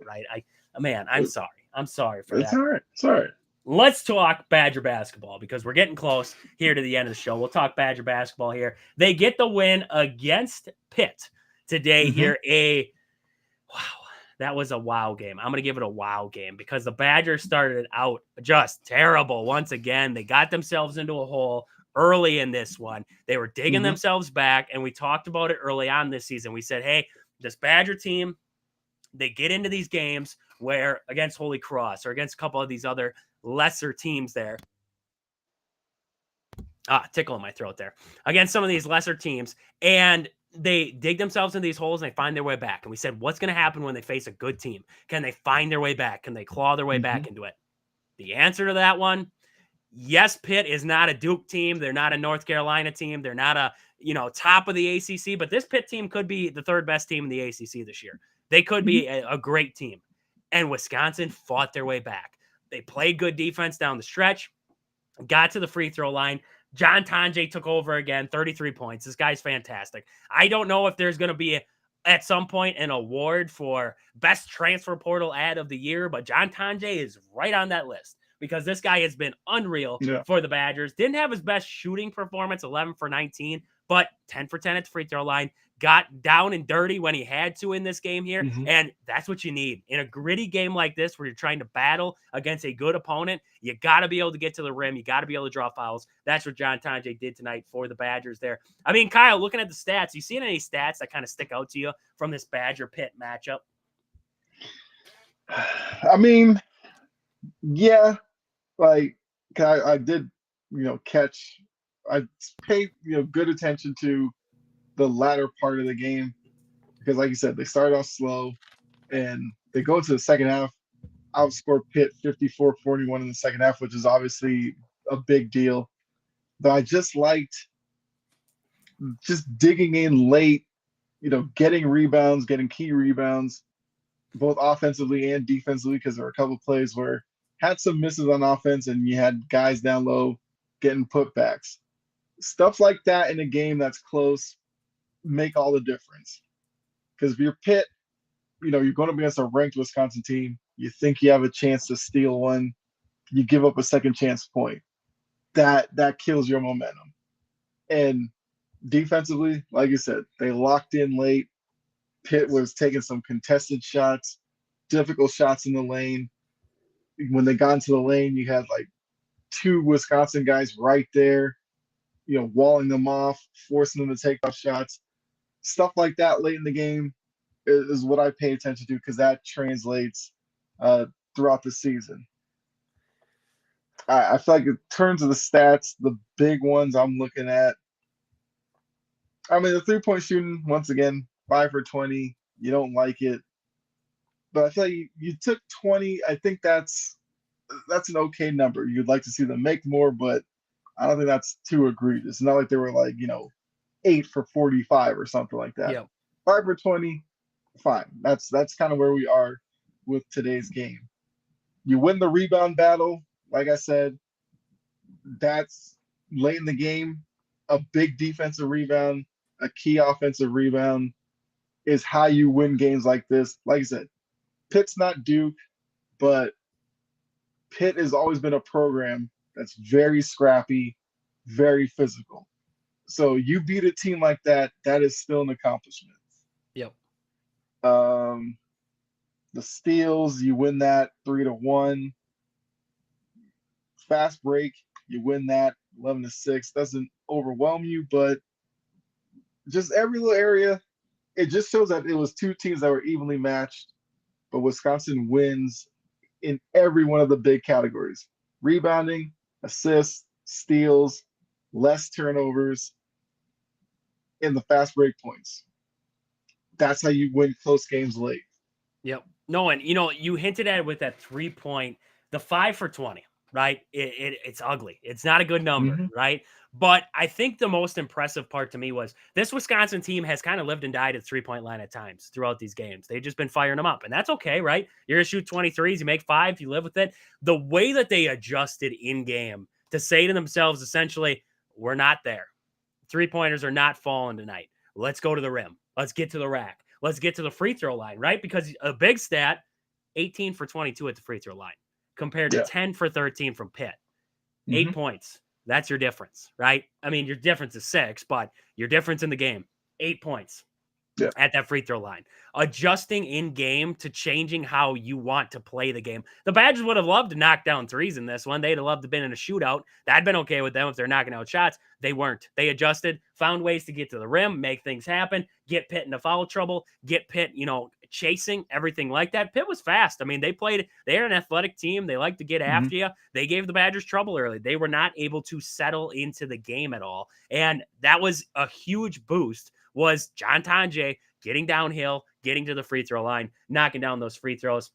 Speaker 1: Right? I'm sorry. I'm sorry for
Speaker 2: It's
Speaker 1: that.
Speaker 2: all right. It's all right.
Speaker 1: Let's talk Badger basketball because we're getting close here to the end of the show. We'll talk Badger basketball here. They get the win against Pitt today here. That was a wow game. I'm going to give it a wow game because the Badgers started out just terrible. Once again, they got themselves into a hole early in this one. They were digging themselves back, and we talked about it early on this season. We said, hey, this Badger team, they get into these games where against Holy Cross or against a couple of these other lesser teams there. Tickle in my throat there. Against some of these lesser teams, and they dig themselves in these holes and they find their way back. And we said, what's going to happen when they face a good team? Can they find their way back? Can they claw their way back into it? The answer to that one, yes, Pitt is not a Duke team. They're not a North Carolina team. They're not a, top of the ACC, but this Pitt team could be the third best team in the ACC this year. They could be a great team. And Wisconsin fought their way back. They played good defense down the stretch, got to the free throw line. John Tonje took over again, 33 points. This guy's fantastic. I don't know if there's going to be at some point an award for best transfer portal ad of the year, but John Tonje is right on that list because this guy has been unreal for the Badgers. Didn't have his best shooting performance, 11 for 19, but 10 for 10 at the free throw line. Got down and dirty when he had to in this game here. And that's what you need. In a gritty game like this where you're trying to battle against a good opponent, you got to be able to get to the rim. You got to be able to draw fouls. That's what John Tonje did tonight for the Badgers there. I mean, Kyle, looking at the stats, you seen any stats that kind of stick out to you from this Badger-Pitt matchup?
Speaker 2: I mean, yeah, like I did, catch. I paid, good attention to the latter part of the game because, like you said, they started off slow and they go into the second half, outscore Pitt 54-41 in the second half, which is obviously a big deal. But I just liked just digging in late, getting rebounds, getting key rebounds, both offensively and defensively, because there were a couple of plays where had some misses on offense and you had guys down low getting putbacks. Stuff like that in a game that's close make all the difference. Because if you're Pitt, you're going up against a ranked Wisconsin team. You think you have a chance to steal one. You give up a second chance point. That kills your momentum. And defensively, like you said, they locked in late. Pitt was taking some contested shots, difficult shots in the lane. When they got into the lane, you had like two Wisconsin guys right there, walling them off, forcing them to take off shots. Stuff like that late in the game is what I pay attention to because that translates throughout the season. I feel like in terms of the stats, the big ones I'm looking at, I mean, the 3-point shooting, once again, 5 for 20. You don't like it. But I feel like you took 20. I think that's an okay number. You'd like to see them make more, but I don't think that's too egregious. It's not like they were like, 8 for 45 or something like that.
Speaker 1: Yeah.
Speaker 2: 5 for 20, fine. That's kind of where we are with today's game. You win the rebound battle. Like I said, that's late in the game. A big defensive rebound, a key offensive rebound is how you win games like this. Like I said, Pitt's not Duke, but Pitt has always been a program that's very scrappy, very physical. So you beat a team like that, that is still an accomplishment.
Speaker 1: Yep.
Speaker 2: The steals, you win that 3-1. Fast break, you win that 11-6. Doesn't overwhelm you, but just every little area, it just shows that it was two teams that were evenly matched, but Wisconsin wins in every one of the big categories: rebounding, assists, steals, less turnovers, and the fast break points. That's how you win close games late.
Speaker 1: Yep. No, and you hinted at it with that 3-point, the 5 for 20, right? It's ugly. It's not a good number, right? But I think the most impressive part to me was this Wisconsin team has kind of lived and died at 3-point line at times throughout these games. They've just been firing them up, and that's okay, right? You're going to shoot 23s, you make 5, you live with it. The way that they adjusted in game to say to themselves, essentially, we're not there. 3-pointers are not falling tonight. Let's go to the rim. Let's get to the rack. Let's get to the free throw line, right? Because a big stat, 18 for 22 at the free throw line compared to 10 for 13 from Pitt. 8 points. That's your difference, right? I mean, your difference is 6, but your difference in the game, 8 points at that free throw line. Adjusting in game to changing how you want to play the game. The Badgers would have loved to knock down threes in this one. They'd have loved to have been in a shootout. That'd been okay with them if they're knocking out shots. They weren't. They adjusted, found ways to get to the rim, make things happen, get Pitt into foul trouble, get Pitt, chasing, everything like that. Pitt was fast. I mean, they're an athletic team. They like to get after you. They gave the Badgers trouble early. They were not able to settle into the game at all. And that was a huge boost, was John Tonje getting downhill, getting to the free throw line, knocking down those free throws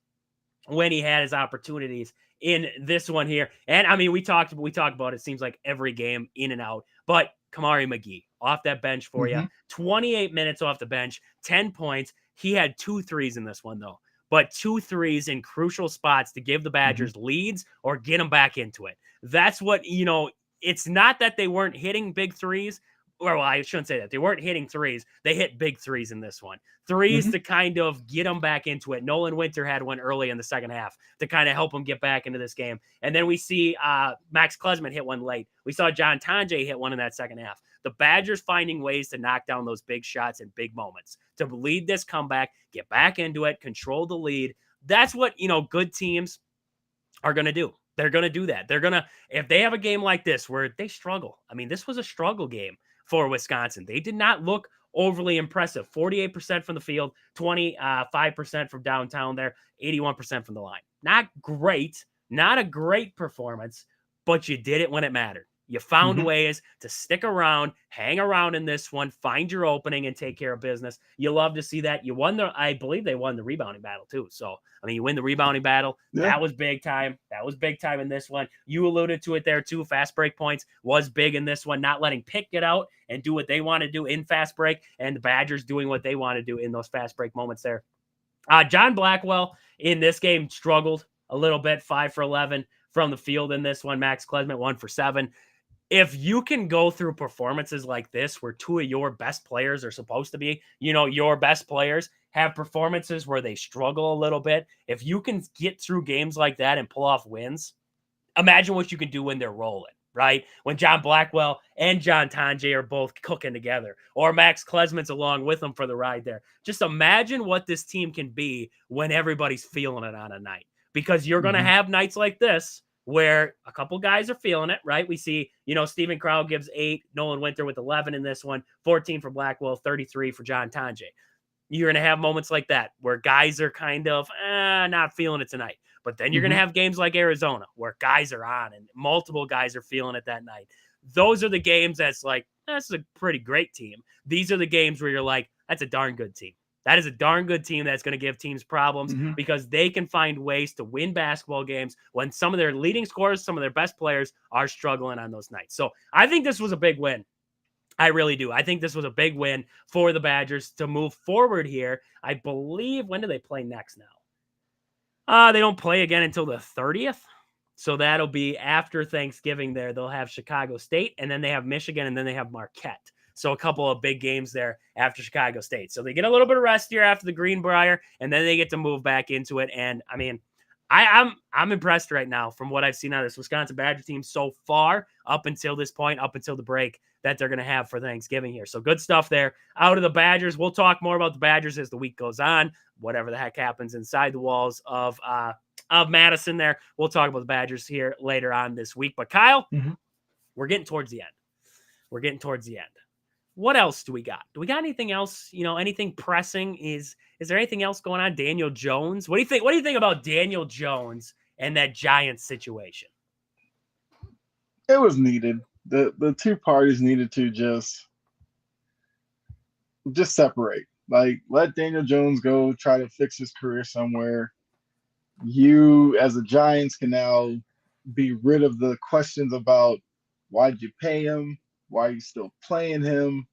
Speaker 1: when he had his opportunities in this one here. And I mean, we talked about it, seems like every game in and out, but Kamari McGee off that bench for you, 28 minutes off the bench, 10 points. He had 2 threes in this one though, but 2 threes in crucial spots to give the Badgers leads or get them back into it. That's what, it's not that they weren't hitting big threes. Well, I shouldn't say that. They weren't hitting threes. They hit big threes in this one. Threes to kind of get them back into it. Nolan Winter had one early in the second half to kind of help them get back into this game. And then we see Max Klesmit hit one late. We saw John Tonje hit one in that second half. The Badgers finding ways to knock down those big shots in big moments, to lead this comeback, get back into it, control the lead. That's what, good teams are going to do. They're going to do that. They're going to, if they have a game like this where they struggle, I mean, this was a struggle game for Wisconsin. They did not look overly impressive. 48% from the field, 25% from downtown there, 81% from the line. Not great, not a great performance, but you did it when it mattered. You found ways to stick around, hang around in this one, find your opening, and take care of business. You love to see that. You won I believe they won the rebounding battle too. So, I mean, you win the rebounding battle. Yeah. That was big time. That was big time in this one. You alluded to it there too. Fast break points was big in this one, not letting Pitt get out and do what they want to do in fast break, and the Badgers doing what they want to do in those fast break moments there. John Blackwell in this game struggled a little bit, 5 for 11 from the field in this one. Max Klesmit 1 for 7. if you can go through performances like this where two of your best players are supposed to be, your best players have performances where they struggle a little bit. If you can get through games like that and pull off wins, imagine what you can do when they're rolling, right? When John Blackwell and John Tonje are both cooking together, or Max Klesman's along with them for the ride there. Just imagine what this team can be when everybody's feeling it on a night, because you're going to have nights like this where a couple guys are feeling it, right? We see, Steven Crowl gives 8, Nolan Winter with 11 in this one, 14 for Blackwell, 33 for John Tonje. You're going to have moments like that where guys are kind of not feeling it tonight. But then you're going to have games like Arizona where guys are on and multiple guys are feeling it that night. Those are the games that's like, that's a pretty great team. These are the games where you're like, that's a darn good team. That is a darn good team that's going to give teams problems because they can find ways to win basketball games when some of their leading scorers, some of their best players are struggling on those nights. So I think this was a big win. I really do. I think this was a big win for the Badgers to move forward here. I believe, when do they play next now? They don't play again until the 30th. So that'll be after Thanksgiving there. They'll have Chicago State, and then they have Michigan, and then they have Marquette. So a couple of big games there after Chicago State. So they get a little bit of rest here after the Greenbrier, and then they get to move back into it. And, I mean, I'm impressed right now from what I've seen out of this Wisconsin Badger team so far up until this point, up until the break that they're going to have for Thanksgiving here. So good stuff there out of the Badgers. We'll talk more about the Badgers as the week goes on, whatever the heck happens inside the walls of Madison there. We'll talk about the Badgers here later on this week. But Kyle, we're getting towards the end. What else do we got? Do we got anything else? Anything pressing? Is there anything else going on? Daniel Jones. What do you think? What do you think about Daniel Jones and that Giants situation?
Speaker 2: It was needed. The two parties needed to just separate. Like, let Daniel Jones go try to fix his career somewhere. You, as the Giants, can now be rid of the questions about why'd you pay him? Why are you still playing him?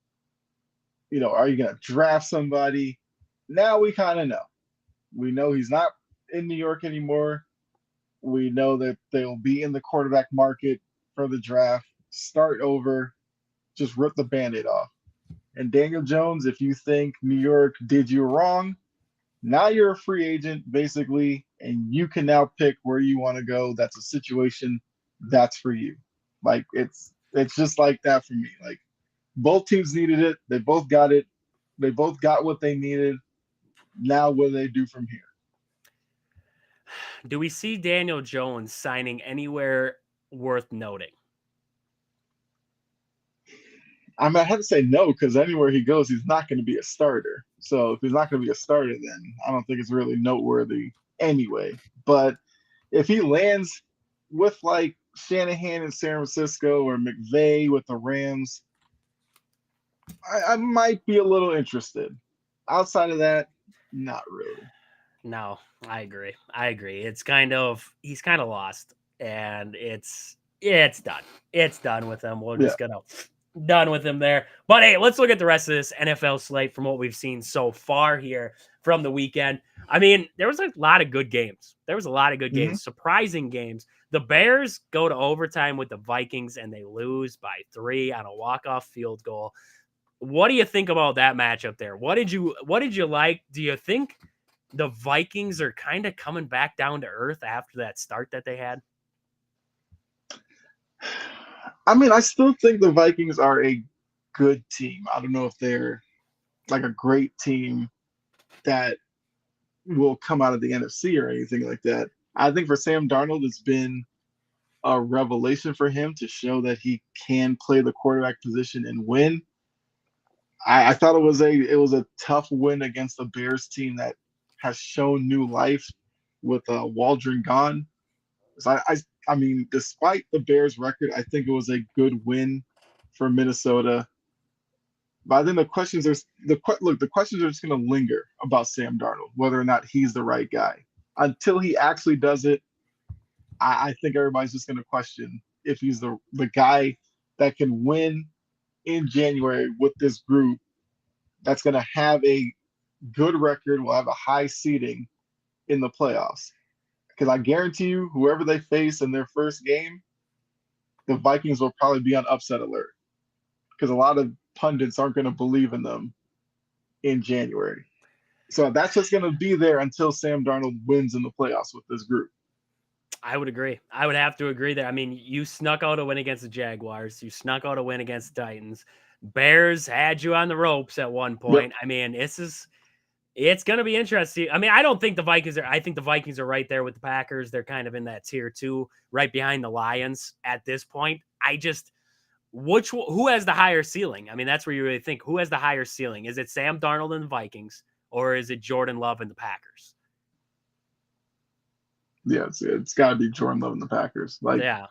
Speaker 2: Are you going to draft somebody? Now we kind of know. We know he's not in New York anymore. We know that they'll be in the quarterback market for the draft. Start over. Just rip the Band-Aid off. And Daniel Jones, if you think New York did you wrong, now you're a free agent, basically, and you can now pick where you want to go. That's a situation that's for you. Like, it's just like that for me. Like, both teams needed it. They both got it. They both got what they needed. Now what do they do from here?
Speaker 1: Do we see Daniel Jones signing anywhere worth noting?
Speaker 2: I might have to say no, because anywhere he goes, he's not going to be a starter. So if he's not going to be a starter, then I don't think it's really noteworthy anyway. But if he lands with like Shanahan in San Francisco or McVay with the Rams, I might be a little interested. Outside of that, not really.
Speaker 1: No, I agree. He's kind of lost, and it's done. It's done with him. We're just gonna done with him there. But hey, let's look at the rest of this NFL slate from what we've seen so far here from the weekend. I mean, there was a lot of good games. Surprising games. The Bears go to overtime with the Vikings, and they lose by 3 on a walk-off field goal. What do you think about that matchup there? What did you like? Do you think the Vikings are kind of coming back down to earth after that start that they had?
Speaker 2: I mean, I still think the Vikings are a good team. I don't know if they're like a great team that will come out of the NFC or anything like that. I think for Sam Darnold, it's been a revelation for him to show that he can play the quarterback position and win. I thought it was a tough win against the Bears team that has shown new life with Waldron gone. So I mean, despite the Bears record, I think it was a good win for Minnesota. But I think the questions are just going to linger about Sam Darnold, whether or not he's the right guy. Until he actually does it, I think everybody's just going to question if he's the guy that can win in January with this group that's going to have a good record, will have a high seeding in the playoffs. Because I guarantee you, whoever they face in their first game, the Vikings will probably be on upset alert because a lot of pundits aren't going to believe in them in January. So that's just going to be there until Sam Darnold wins in the playoffs with this group.
Speaker 1: I would agree. I would have to agree there. I mean, you snuck out a win against the Jaguars. You snuck out a win against the Titans. Bears had you on the ropes at one point. Yep. I mean, it's going to be interesting. I mean, I don't think the Vikings I think the Vikings are right there with the Packers. They're kind of in that tier 2, right behind the Lions at this point. Who has the higher ceiling? I mean, that's where you really think, who has the higher ceiling? Is it Sam Darnold and the Vikings, or is it Jordan Love and the Packers?
Speaker 2: Yeah, it's got to be Jordan Love and the Packers.
Speaker 1: Yeah.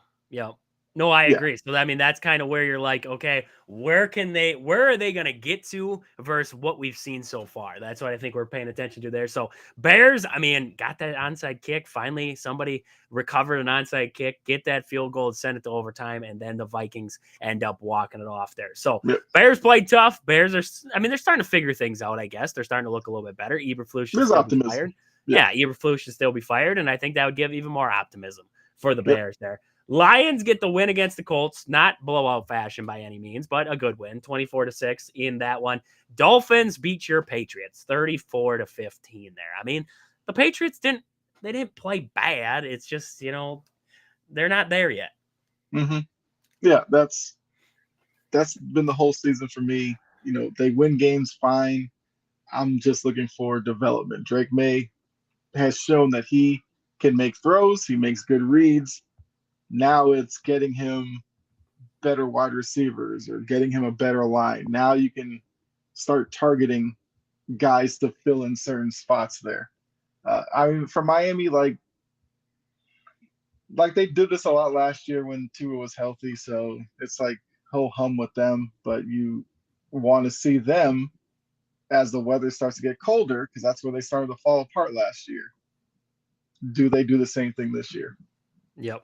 Speaker 1: No, I agree. So, I mean, that's kind of where you're like, okay, where are they going to get to versus what we've seen so far? That's what I think we're paying attention to there. So, Bears, I mean, got that onside kick. Finally, somebody recovered an onside kick, get that field goal, send it to overtime, and then the Vikings end up walking it off there. So, Bears played tough. Bears they're starting to figure things out, I guess. They're starting to look a little bit better. Eberflus should still be fired. Yeah, Eberflus should still be fired, and I think that would give even more optimism for the Bears there. Lions get the win against the Colts, not blowout fashion by any means, but a good win, 24-6 in that one. Dolphins beat your Patriots, 34-15 there. I mean, the Patriots didn't play bad. It's just, they're not there yet.
Speaker 2: Mm-hmm. Yeah, that's been the whole season for me. They win games fine. I'm just looking for development. Drake May has shown that he can make throws. He makes good reads. Now it's getting him better wide receivers or getting him a better line. Now you can start targeting guys to fill in certain spots there. I mean, for Miami, like they did this a lot last year when Tua was healthy, so it's like ho-hum with them. But you want to see them as the weather starts to get colder, because that's where they started to fall apart last year. Do they do the same thing this year?
Speaker 1: Yep.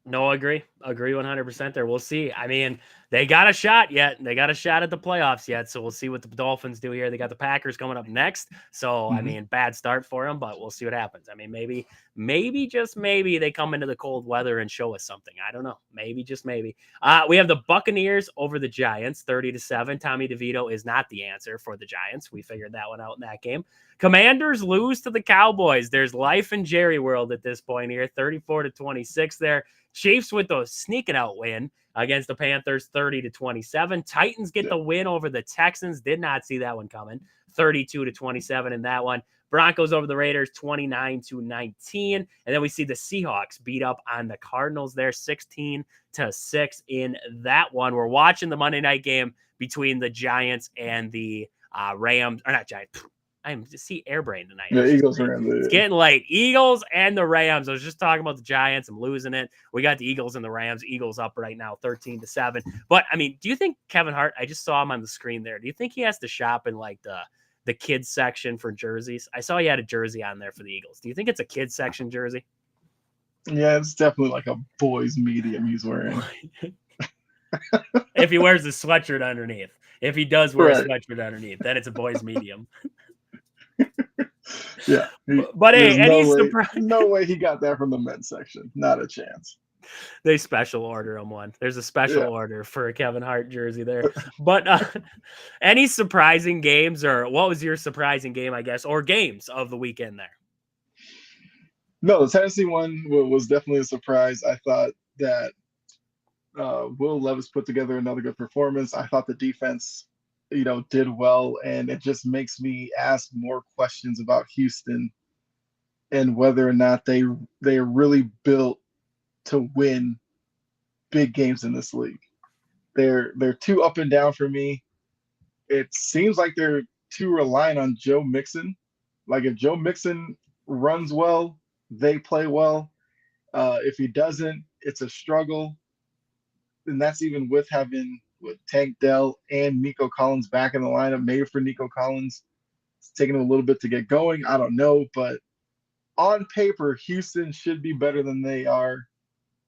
Speaker 1: No, agree 100% there. We'll see. I mean, they got a shot yet. They got a shot at the playoffs yet. So we'll see what the Dolphins do here. They got the Packers coming up next. So, I mean, bad start for them, but we'll see what happens. I mean, maybe, just maybe they come into the cold weather and show us something. I don't know. Maybe, just maybe. We have the Buccaneers over the Giants, 30-7. Tommy DeVito is not the answer for the Giants. We figured that one out in that game. Commanders lose to the Cowboys. There's life in Jerry world at this point here, 34-26 there. Chiefs with the sneaking out win against the Panthers, 30-27. Titans get the win over the Texans. Did not see that one coming, 32-27 in that one. Broncos over the Raiders, 29-19. And then we see the Seahawks beat up on the Cardinals there, 16-6 in that one. We're watching the Monday night game between the Giants and the Rams, or not Giants. I'm just airbrain tonight.
Speaker 2: The Eagles are
Speaker 1: It's getting late. Eagles and the Rams. I was just talking about the Giants. I'm losing it. We got the Eagles and the Rams. Eagles up right now, 13-7. But I mean, do you think Kevin Hart? I just saw him on the screen there. Do you think he has to shop in like the kids section for jerseys? I saw he had a jersey on there for the Eagles. Do you think it's a kids section jersey?
Speaker 2: Yeah, it's definitely like a boys medium he's wearing.
Speaker 1: If he wears a sweatshirt underneath. If he does wear a sweatshirt underneath, then it's a boys medium.
Speaker 2: Yeah,
Speaker 1: but hey,
Speaker 2: no way he got that from the men's section. Not a chance.
Speaker 1: They special order him one. There's a special order for a Kevin Hart jersey there. But any surprising games, or what was your surprising game, I guess, or games of the weekend there?
Speaker 2: No, the Tennessee one was definitely a surprise. I thought that Will Levis put together another good performance. I thought the defense did well, and it just makes me ask more questions about Houston and whether or not they're really built to win big games in this league. They're too up and down for me. It seems like they're too reliant on Joe Mixon. Like if Joe Mixon runs well, they play well. If he doesn't, it's a struggle. And that's even with having Tank Dell and Nico Collins back in the lineup. Maybe for Nico Collins, it's taking him a little bit to get going. I don't know. But on paper, Houston should be better than they are.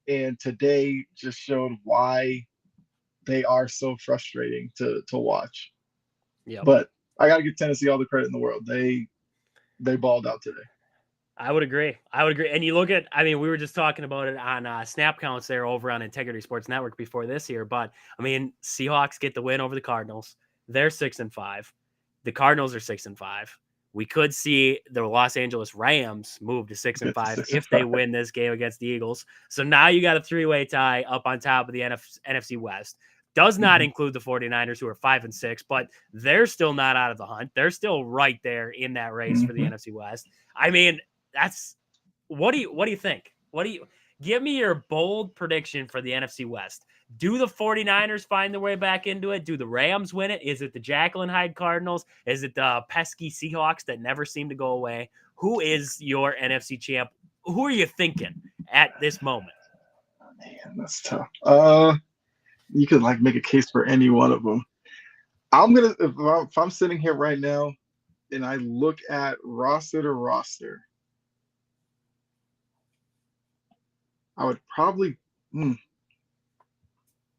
Speaker 2: And today just showed why they are so frustrating to watch.
Speaker 1: Yeah.
Speaker 2: But I got to give Tennessee all the credit in the world. They balled out today.
Speaker 1: I would agree. I would agree. And you look at, I mean, we were just talking about it on snap counts there over on Integrity Sports Network before this year. But I mean, Seahawks get the win over the Cardinals. They're 6-5. The Cardinals are 6-5. We could see the Los Angeles Rams move to 6-5 if they win this game against the Eagles. So now you got a 3-way tie up on top of the NFC West. Does not include the 49ers, who are 5-6, but they're still not out of the hunt. They're still right there in that race for the NFC West. I mean, that's what do you think? Give me your bold prediction for the NFC West? Do the 49ers find their way back into it? Do the Rams win it? Is it the Jekyll and Hyde Cardinals? Is it the pesky Seahawks that never seem to go away? Who is your NFC champ? Who are you thinking at this moment?
Speaker 2: Man, that's tough. You could like make a case for any one of them. If I'm sitting here right now and I look at roster to roster, I would probably.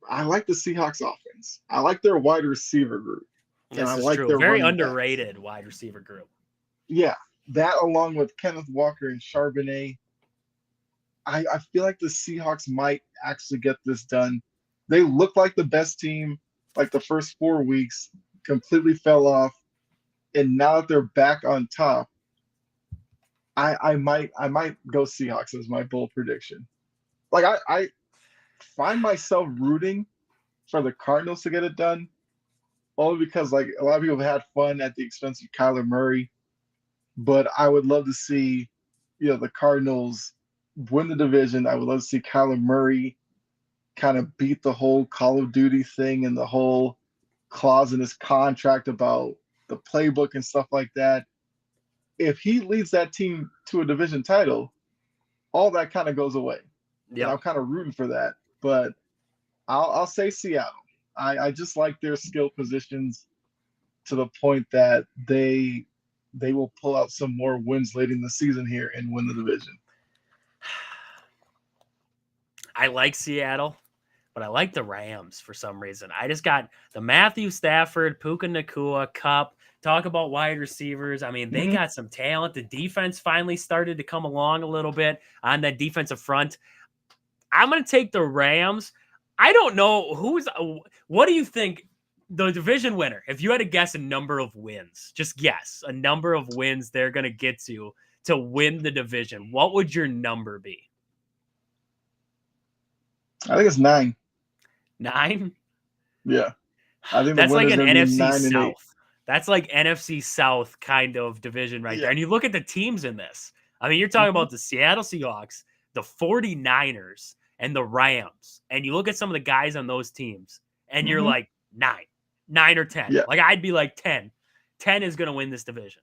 Speaker 2: I like the Seahawks offense. I like their wide receiver group.
Speaker 1: This is like true. Their very underrated wide receiver group.
Speaker 2: Yeah, that along with Kenneth Walker and Charbonnet. I feel like the Seahawks might actually get this done. They look like the best team like the first 4 weeks, completely fell off. And now that they're back on top, I might go Seahawks as my bold prediction. Like I find myself rooting for the Cardinals to get it done, only because like a lot of people have had fun at the expense of Kyler Murray. But I would love to see, the Cardinals win the division. I would love to see Kyler Murray kind of beat the whole Call of Duty thing and the whole clause in his contract about the playbook and stuff like that. If he leads that team to a division title, all that kind of goes away. Yeah, I'm kind of rooting for that, but I'll say Seattle. I just like their skill positions to the point that they will pull out some more wins late in the season here and win the division.
Speaker 1: I like Seattle, but I like the Rams for some reason. I just got the Matthew Stafford, Puka Nacua, Cup. Talk about wide receivers. I mean, they got some talent. The defense finally started to come along a little bit on that defensive front. I'm going to take the Rams. I don't know what do you think the division winner, if you had to guess a number of wins, just guess a number of wins they're going to get to win the division, what would your number be?
Speaker 2: I think it's 9.
Speaker 1: 9?
Speaker 2: Yeah. I think
Speaker 1: that's like an NFC South. That's like NFC South kind of division right there. And you look at the teams in this. I mean, you're talking about the Seattle Seahawks, the 49ers, and the Rams. And you look at some of the guys on those teams, and you're like, 9 or 10. Like, I'd be like 10. 10 is going to win this division.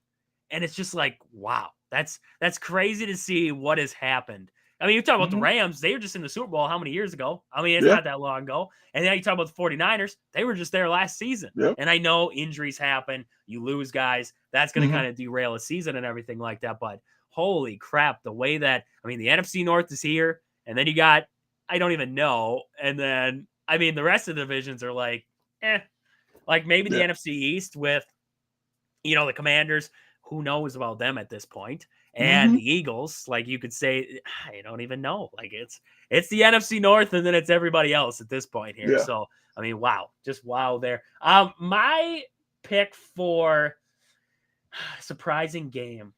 Speaker 1: And it's just like, wow, that's crazy to see what has happened. I mean, you talk about the Rams, they were just in the Super Bowl how many years ago? I mean, it's not that long ago. And then you talk about the 49ers, they were just there last season. And I know injuries happen. You lose guys. That's going to kind of derail a season and everything like that. But holy crap, the way that, I mean, the NFC North is here. And then you got, I don't even know. And then, I mean, the rest of the divisions are like, like maybe the NFC East with, the Commanders. Who knows about them at this point? And the Eagles, like you could say, I don't even know. Like it's the NFC North, and then it's everybody else at this point here. So I mean, wow, just wow there. My pick for surprising game.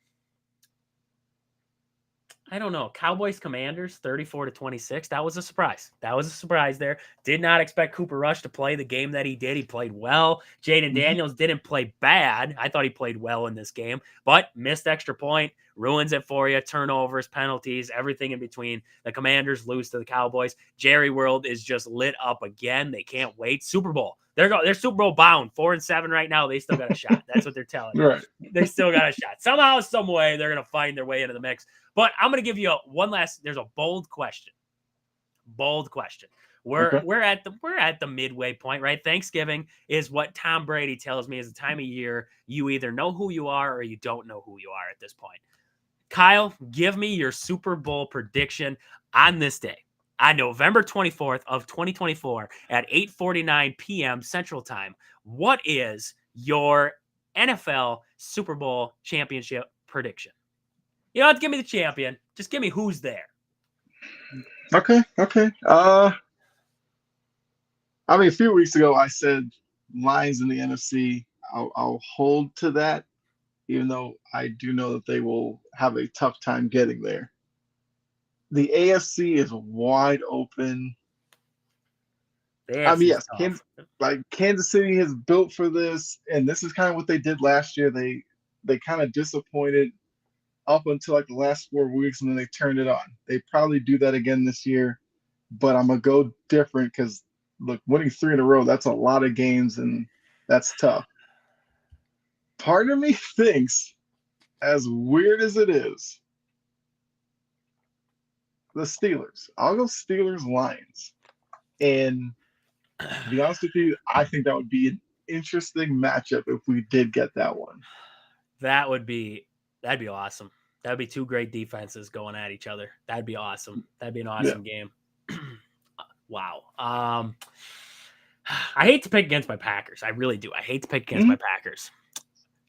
Speaker 1: I don't know. Cowboys Commanders 34-26. That was a surprise. That was a surprise there. Did not expect Cooper Rush to play the game that he did. He played well. Jaden Daniels didn't play bad. I thought he played well in this game, but missed extra point, ruins it for you. Turnovers, penalties, everything in between. The Commanders lose to the Cowboys. Jerry World is just lit up again. They can't wait. Super Bowl. They're Super Bowl bound. 4-7 right now. They still got a shot. That's what they're telling me. Right. They still got a shot. Somehow, some way, they're going to find their way into the mix. But I'm going to give you there's a bold question. Bold question. We're at the midway point, right? Thanksgiving is what Tom Brady tells me is the time of year you either know who you are or you don't know who you are at this point. Kyle, give me your Super Bowl prediction on this day. On November 24th of 2024 at 8:49 p.m. Central Time, what is your NFL Super Bowl championship prediction? You don't have to give me the champion. Just give me who's there.
Speaker 2: Okay. I mean, a few weeks ago, I said Lions in the NFC. I'll hold to that, even though I do know that they will have a tough time getting there. The AFC is wide open. I mean, yes, Kansas City has built for this, and this is kind of what they did last year. They kind of disappointed up until like the last 4 weeks, and then they turned it on. They probably do that again this year, but I'm gonna go different because look, winning 3 in a row, that's a lot of games, and that's tough. Part of me thinks, as weird as it is, the Steelers. I'll go Steelers Lions. And to be honest with you, I think that would be an interesting matchup if we did get that one.
Speaker 1: That'd be awesome. That'd be 2 great defenses going at each other. That'd be awesome. That'd be an awesome game. Wow. I hate to pick against my Packers. I really do. I hate to pick against my Packers.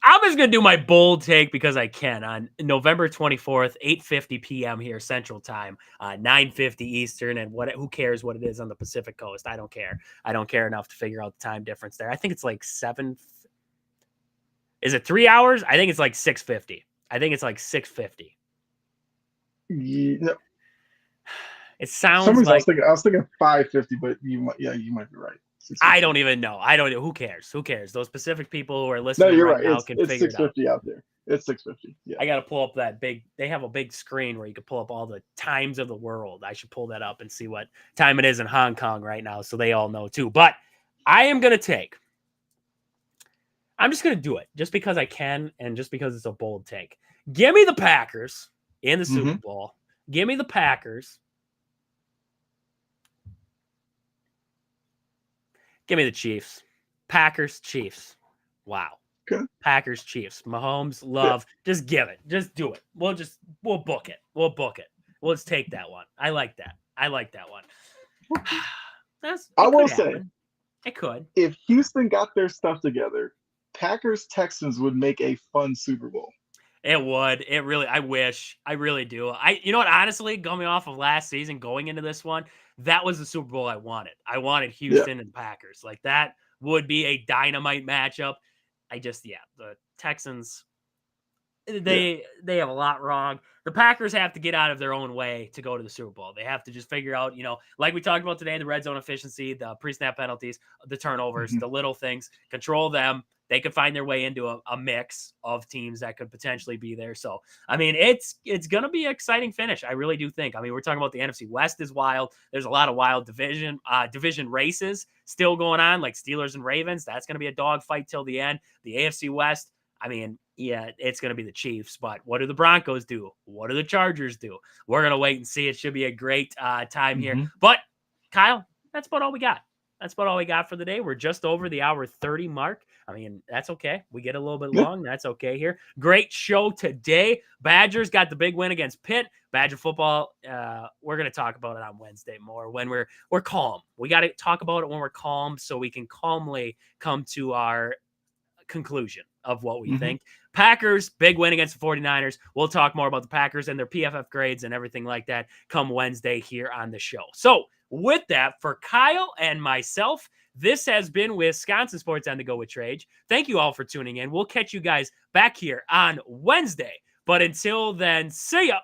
Speaker 1: I'm just going to do my bold take because I can on November 24th, 8:50 p.m. here Central Time, 9:50 Eastern, and who cares what it is on the Pacific Coast? I don't care. I don't care enough to figure out the time difference there. I think it's like 7. Is it 3 hours? I think it's like 6:50. I think it's like 6:50.
Speaker 2: Yeah.
Speaker 1: It sounds like
Speaker 2: I was thinking 5:50, but you might be right.
Speaker 1: I don't even know. I don't know. Who cares? Who cares? Those Pacific people who are listening
Speaker 2: no, you're
Speaker 1: right
Speaker 2: right.
Speaker 1: now can figure it out.
Speaker 2: It's 6:50 out there. It's 6:50. Yeah.
Speaker 1: I got to pull up that big. They have a big screen where you can pull up all the times of the world. I should pull that up and see what time it is in Hong Kong right now, so they all know too. But I am gonna take. I'm just gonna do it just because I can, and just because it's a bold take. Give me the Packers in the Super Bowl. Give me the Packers. Give me the Chiefs. Packers, Chiefs. Wow.
Speaker 2: Okay.
Speaker 1: Packers, Chiefs. Mahomes, Love. Yeah. Just give it. Just do it. We'll book it. We'll book it. Let's take that one. I like that. one.
Speaker 2: I will say,
Speaker 1: it could.
Speaker 2: If Houston got their stuff together, Packers, Texans would make a fun Super Bowl.
Speaker 1: It would. It really, I wish. I really do. You know what, honestly, coming off of last season, going into this one, that was the Super Bowl I wanted. I wanted Houston and Packers. Like, that would be a dynamite matchup. The Texans, they have a lot wrong. The Packers have to get out of their own way to go to the Super Bowl. They have to just figure out, like we talked about today, the red zone efficiency, the pre-snap penalties, the turnovers, the little things, control them. They could find their way into a mix of teams that could potentially be there. So, I mean, it's going to be an exciting finish. I really do think. I mean, we're talking about the NFC West is wild. There's a lot of wild division races still going on, like Steelers and Ravens. That's going to be a dogfight till the end. The AFC West, I mean, yeah, it's going to be the Chiefs. But what do the Broncos do? What do the Chargers do? We're going to wait and see. It should be a great time here. But, Kyle, that's about all we got. That's about all we got for the day. We're just over the hour 30 mark. I mean, that's okay. We get a little bit long. That's okay here. Great show today. Badgers got the big win against Pitt. Badger football, we're going to talk about it on Wednesday more when we're calm. We got to talk about it when we're calm so we can calmly come to our conclusion of what we think. Packers, big win against the 49ers. We'll talk more about the Packers and their PFF grades and everything like that come Wednesday here on the show. So, with that, for Kyle and myself, this has been Wisconsin Sports on the Go with Trage. Thank you all for tuning in. We'll catch you guys back here on Wednesday. But until then, see ya.